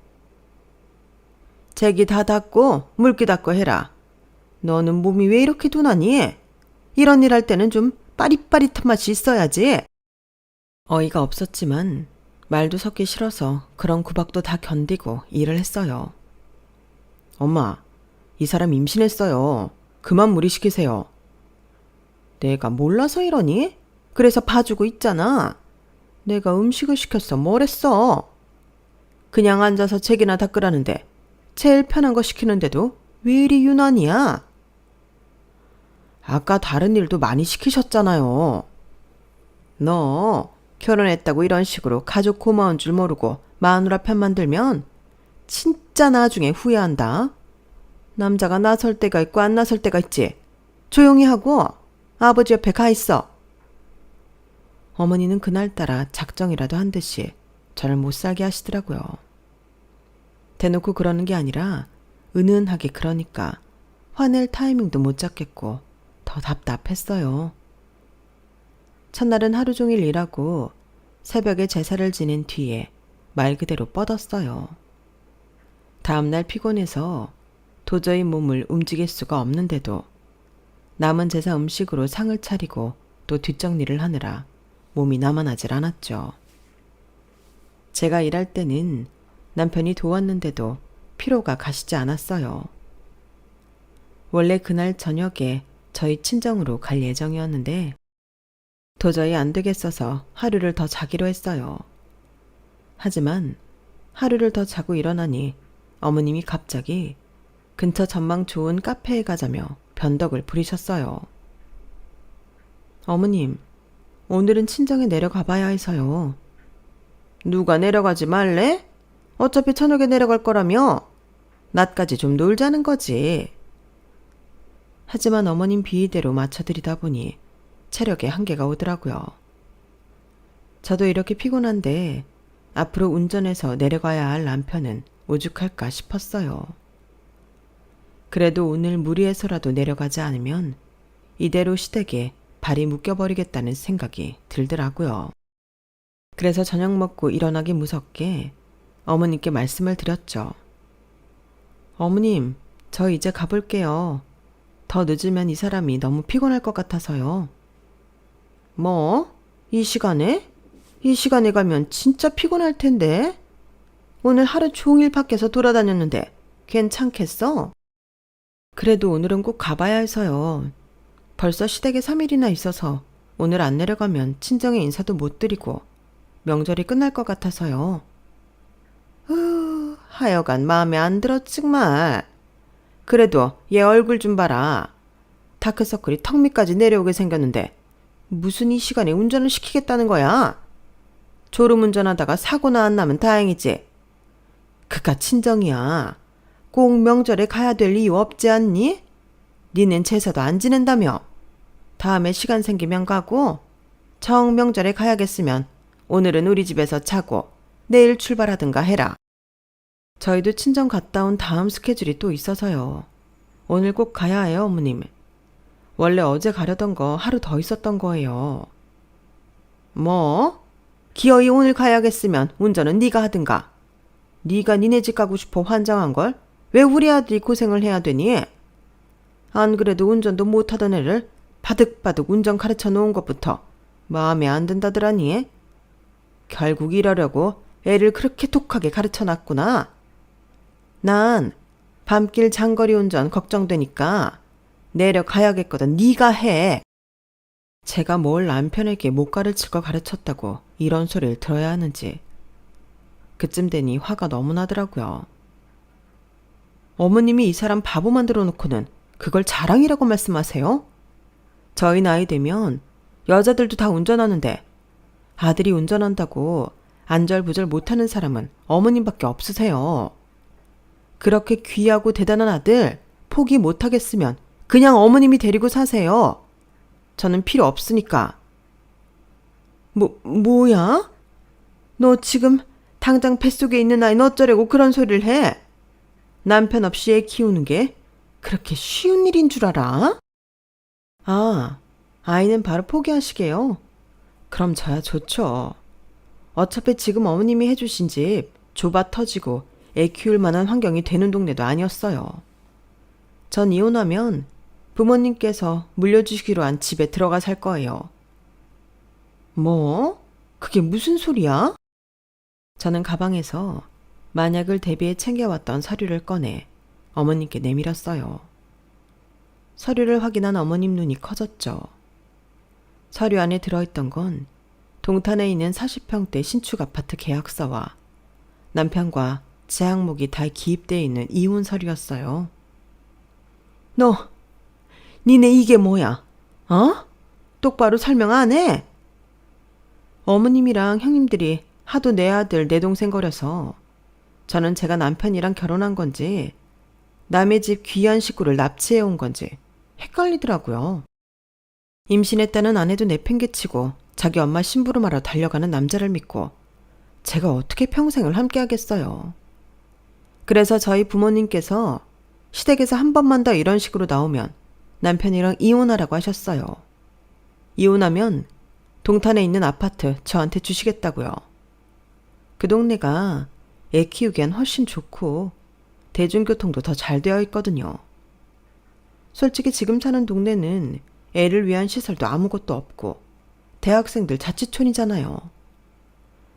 제기 다 닦고 물기 닦고 해라. 너는 몸이 왜 이렇게 둔하니? 이런 일 할 때는 좀 빠릿빠릿한 맛이 있어야지. 어이가 없었지만 말도 섞기 싫어서 그런 구박도 다 견디고 일을 했어요. 엄마, 이 사람 임신했어요. 그만 무리시키세요. 내가 몰라서 이러니? 그래서 봐주고 있잖아. 내가 음식을 시켰어. 뭘 했어? 그냥 앉아서 책이나 닦으라는데 제일 편한 거 시키는데도 왜 이리 유난이야? 아까 다른 일도 많이 시키셨잖아요. 너 결혼했다고 이런 식으로 가족 고마운 줄 모르고 마누라 편만 들면 진짜 나중에 후회한다. 남자가 나설 때가 있고 안 나설 때가 있지. 조용히 하고 아버지 옆에 가 있어. 어머니는 그날따라 작정이라도 한 듯이 저를 못 살게 하시더라고요. 대놓고 그러는 게 아니라 은은하게 그러니까 화낼 타이밍도 못 잡겠고 더 답답했어요. 첫날은 하루 종일 일하고 새벽에 제사를 지낸 뒤에 말 그대로 뻗었어요. 다음날 피곤해서 도저히 몸을 움직일 수가 없는데도 남은 제사 음식으로 상을 차리고 또 뒷정리를 하느라 몸이 남아나질 않았죠. 제가 일할 때는 남편이 도왔는데도 피로가 가시지 않았어요. 원래 그날 저녁에 저희 친정으로 갈 예정이었는데 도저히 안 되겠어서 하루를 더 자기로 했어요. 하지만 하루를 더 자고 일어나니 어머님이 갑자기 근처 전망 좋은 카페에 가자며 변덕을 부리셨어요. 어머님, 오늘은 친정에 내려가 봐야 해서요. 누가 내려가지 말래? 어차피 저녁에 내려갈 거라며. 낮까지 좀 놀자는 거지. 하지만 어머님 비위대로 맞춰드리다 보니 체력에 한계가 오더라고요. 저도 이렇게 피곤한데 앞으로 운전해서 내려가야 할 남편은 오죽할까 싶었어요. 그래도 오늘 무리해서라도 내려가지 않으면 이대로 시댁에 발이 묶여버리겠다는 생각이 들더라고요. 그래서 저녁 먹고 일어나기 무섭게 어머님께 말씀을 드렸죠. 어머님, 저 이제 가볼게요. 더 늦으면 이 사람이 너무 피곤할 것 같아서요. 뭐? 이 시간에? 이 시간에 가면 진짜 피곤할 텐데. 오늘 하루 종일 밖에서 돌아다녔는데 괜찮겠어? 그래도 오늘은 꼭 가봐야 해서요. 벌써 시댁에 3일이나 있어서 오늘 안 내려가면 친정에 인사도 못 드리고 명절이 끝날 것 같아서요. 하여간 마음에 안 들어 정말. 그래도 얘 얼굴 좀 봐라. 다크서클이 턱 밑까지 내려오게 생겼는데 무슨 이 시간에 운전을 시키겠다는 거야? 졸음운전하다가 사고나 안 나면 다행이지. 그깟 친정이야. 꼭 명절에 가야 될 이유 없지 않니? 니넨 제사도 안 지낸다며. 다음에 시간 생기면 가고 정 명절에 가야겠으면 오늘은 우리 집에서 자고 내일 출발하든가 해라. 저희도 친정 갔다 온 다음 스케줄이 또 있어서요. 오늘 꼭 가야 해요, 어머님. 원래 어제 가려던 거 하루 더 있었던 거예요. 뭐? 기어이 오늘 가야겠으면 운전은 네가 하든가. 네가 니네 집 가고 싶어 환장한걸? 왜 우리 아들이 고생을 해야 되니? 안 그래도 운전도 못하던 애를 바득바득 운전 가르쳐 놓은 것부터 마음에 안 든다더라니. 결국 이러려고 애를 그렇게 독하게 가르쳐 놨구나. 난 밤길 장거리 운전 걱정되니까 내려가야겠거든. 네가 해. 제가 뭘 남편에게 못 가르칠 거 가르쳤다고 이런 소리를 들어야 하는지. 그쯤 되니 화가 너무 나더라고요. 어머님이 이 사람 바보 만들어 놓고는 그걸 자랑이라고 말씀하세요? 저희 나이 되면 여자들도 다 운전하는데 아들이 운전한다고 안절부절 못하는 사람은 어머님밖에 없으세요. 그렇게 귀하고 대단한 아들 포기 못하겠으면 그냥 어머님이 데리고 사세요. 저는 필요 없으니까. 뭐야? 너 지금 당장 뱃속에 있는 아이는 어쩌려고 그런 소리를 해? 남편 없이 애 키우는 게 그렇게 쉬운 일인 줄 알아? 아, 아이는 바로 포기하시게요. 그럼 저야 좋죠. 어차피 지금 어머님이 해주신 집 좁아 터지고 애 키울 만한 환경이 되는 동네도 아니었어요. 전 이혼하면 부모님께서 물려주시기로 한 집에 들어가 살 거예요. 뭐? 그게 무슨 소리야? 저는 가방에서 만약을 대비해 챙겨왔던 서류를 꺼내 어머님께 내밀었어요. 서류를 확인한 어머님 눈이 커졌죠. 서류 안에 들어있던 건 동탄에 있는 40평대 신축 아파트 계약서와 남편과 제 항목이 다 기입되어 있는 이혼 서류였어요. 니네 이게 뭐야? 똑바로 설명 안 해? 어머님이랑 형님들이 하도 내 아들 내 동생 거려서 저는 제가 남편이랑 결혼한 건지 남의 집 귀한 식구를 납치해 온 건지 헷갈리더라고요. 임신했다는 아내도 내팽개치고 자기 엄마 심부름하러 달려가는 남자를 믿고 제가 어떻게 평생을 함께 하겠어요. 그래서 저희 부모님께서 시댁에서 한 번만 더 이런 식으로 나오면 남편이랑 이혼하라고 하셨어요. 이혼하면 동탄에 있는 아파트 저한테 주시겠다고요. 그 동네가 애 키우기엔 훨씬 좋고 대중교통도 더 잘 되어 있거든요. 솔직히 지금 사는 동네는 애를 위한 시설도 아무것도 없고 대학생들 자치촌이잖아요.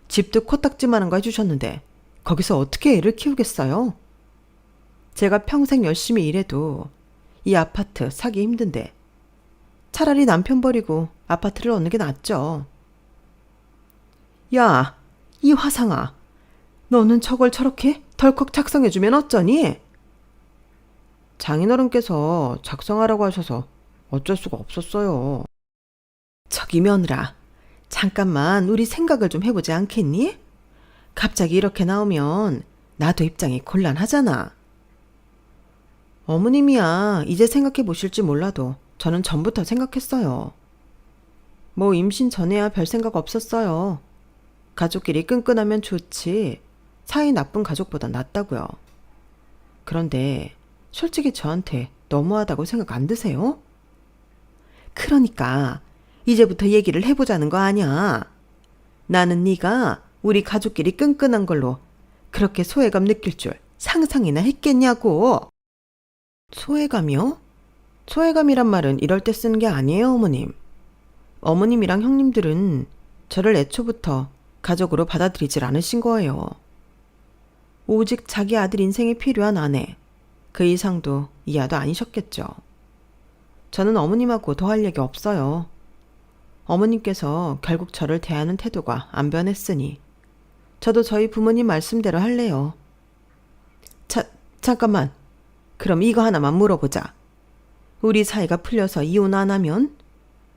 집도 코딱지만한 거 해주셨는데 거기서 어떻게 애를 키우겠어요? 제가 평생 열심히 일해도 이 아파트 사기 힘든데 차라리 남편 버리고 아파트를 얻는 게 낫죠. 야, 이 화상아. 너는 저걸 저렇게 덜컥 작성해주면 어쩌니? 장인어른께서 작성하라고 하셔서 어쩔 수가 없었어요. 저기 며느라, 잠깐만 우리 생각을 좀 해보지 않겠니? 갑자기 이렇게 나오면 나도 입장이 곤란하잖아. 어머님이야 이제 생각해 보실지 몰라도 저는 전부터 생각했어요. 뭐 임신 전에야 별 생각 없었어요. 가족끼리 끈끈하면 좋지 사이 나쁜 가족보단 낫다고요. 그런데 솔직히 저한테 너무하다고 생각 안 드세요? 그러니까 이제부터 얘기를 해보자는 거 아니야. 나는 네가 우리 가족끼리 끈끈한 걸로 그렇게 소외감 느낄 줄 상상이나 했겠냐고. 소외감이요? 소외감이란 말은 이럴 때 쓰는 게 아니에요, 어머님. 어머님이랑 형님들은 저를 애초부터 가족으로 받아들이질 않으신 거예요. 오직 자기 아들 인생에 필요한 아내, 그 이상도 이하도 아니셨겠죠. 저는 어머님하고 더 할 얘기 없어요. 어머님께서 결국 저를 대하는 태도가 안 변했으니 저도 저희 부모님 말씀대로 할래요. 잠깐만. 그럼 이거 하나만 물어보자. 우리 사이가 풀려서 이혼 안 하면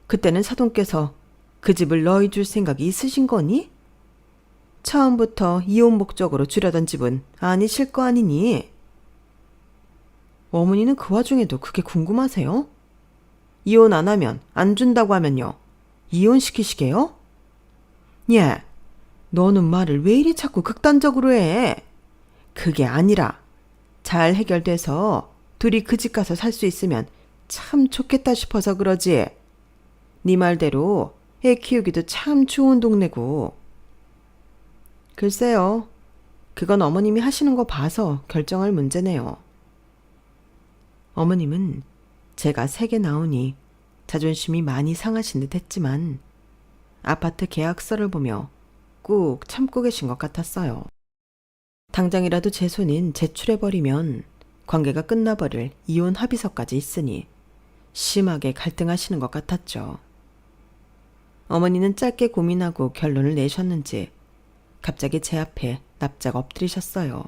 그때는 사돈께서 그 집을 너희 줄 생각이 있으신 거니? 처음부터 이혼 목적으로 주려던 집은 아니실 거 아니니? 어머니는 그 와중에도 그게 궁금하세요? 이혼 안 하면 안 준다고 하면요. 이혼시키시게요? 예, 너는 말을 왜 이리 자꾸 극단적으로 해? 그게 아니라 잘 해결돼서 둘이 그 집 가서 살 수 있으면 참 좋겠다 싶어서 그러지. 네 말대로 애 키우기도 참 좋은 동네고. 글쎄요. 그건 어머님이 하시는 거 봐서 결정할 문제네요. 어머님은 제가 세게 나오니 자존심이 많이 상하신 듯 했지만 아파트 계약서를 보며 꾹 참고 계신 것 같았어요. 당장이라도 제 손인 제출해버리면 관계가 끝나버릴 이혼 합의서까지 있으니 심하게 갈등하시는 것 같았죠. 어머니는 짧게 고민하고 결론을 내셨는지 갑자기 제 앞에 납작 엎드리셨어요.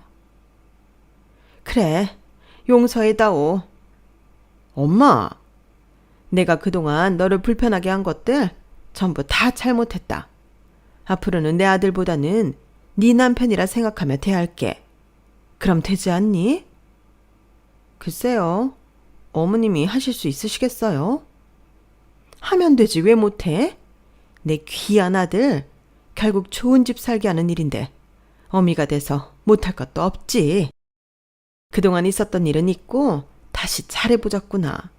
그래, 용서해다오. 엄마, 내가 그동안 너를 불편하게 한 것들 전부 다 잘못했다. 앞으로는 내 아들보다는 네 남편이라 생각하며 대할게. 그럼 되지 않니? 글쎄요. 어머님이 하실 수 있으시겠어요? 하면 되지 왜 못해? 내 귀한 아들 결국 좋은 집 살게 하는 일인데 어미가 돼서 못할 것도 없지. 그동안 있었던 일은 있고 다시 잘해보자꾸나.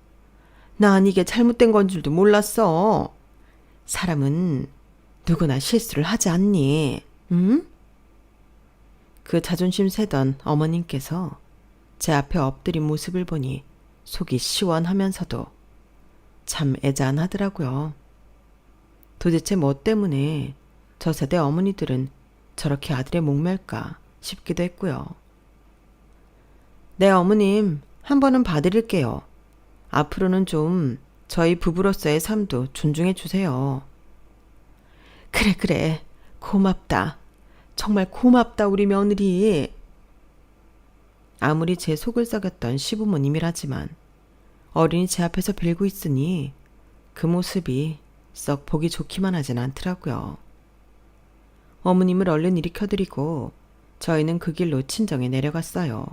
난 이게 잘못된 건 줄도 몰랐어. 사람은 누구나 실수를 하지 않니? 응? 그 자존심 세던 어머님께서 제 앞에 엎드린 모습을 보니 속이 시원하면서도 참 애잔하더라고요. 도대체 뭐 때문에 저 세대 어머니들은 저렇게 아들의 목맬까 싶기도 했고요. 네, 어머님, 한 번은 봐드릴게요. 앞으로는 좀 저희 부부로서의 삶도 존중해 주세요. 그래, 고맙다. 정말 고맙다, 우리 며느리. 아무리 제 속을 썩였던 시부모님이라지만 어린이 제 앞에서 빌고 있으니 그 모습이 썩 보기 좋기만 하진 않더라고요. 어머님을 얼른 일으켜드리고 저희는 그 길로 친정에 내려갔어요.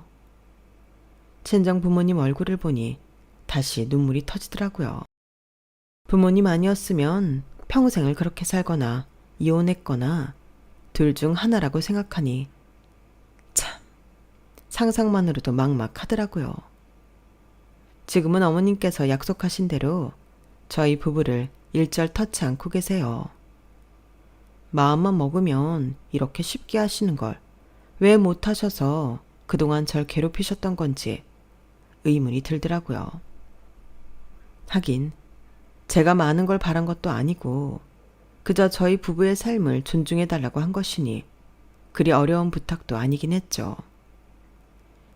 친정 부모님 얼굴을 보니 다시 눈물이 터지더라고요. 부모님 아니었으면 평생을 그렇게 살거나 이혼했거나 둘 중 하나라고 생각하니 참 상상만으로도 막막하더라고요. 지금은 어머님께서 약속하신 대로 저희 부부를 일절 터치 않고 계세요. 마음만 먹으면 이렇게 쉽게 하시는 걸 왜 못하셔서 그동안 절 괴롭히셨던 건지 의문이 들더라고요. 하긴 제가 많은 걸 바란 것도 아니고 그저 저희 부부의 삶을 존중해달라고 한 것이니 그리 어려운 부탁도 아니긴 했죠.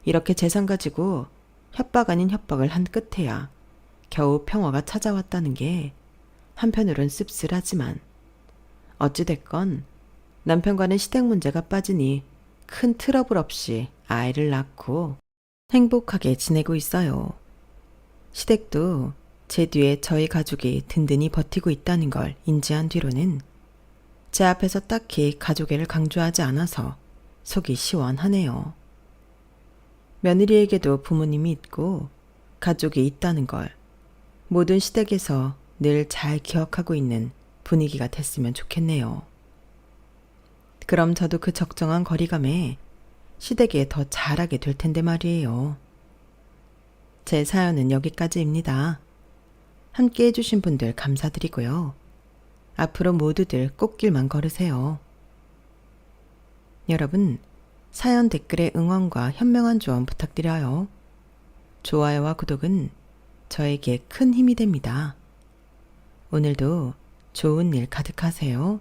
이렇게 재산 가지고 협박 아닌 협박을 한 끝에야 겨우 평화가 찾아왔다는 게 한편으론 씁쓸하지만 어찌됐건 남편과는 시댁 문제가 빠지니 큰 트러블 없이 아이를 낳고 행복하게 지내고 있어요. 시댁도 제 뒤에 저희 가족이 든든히 버티고 있다는 걸 인지한 뒤로는 제 앞에서 딱히 가족애를 강조하지 않아서 속이 시원하네요. 며느리에게도 부모님이 있고 가족이 있다는 걸 모든 시댁에서 늘 잘 기억하고 있는 분위기가 됐으면 좋겠네요. 그럼 저도 그 적정한 거리감에 시댁에 더 잘하게 될 텐데 말이에요. 제 사연은 여기까지입니다. 함께 해주신 분들 감사드리고요. 앞으로 모두들 꽃길만 걸으세요. 여러분, 사연 댓글에 응원과 현명한 조언 부탁드려요. 좋아요와 구독은 저에게 큰 힘이 됩니다. 오늘도 좋은 일 가득하세요.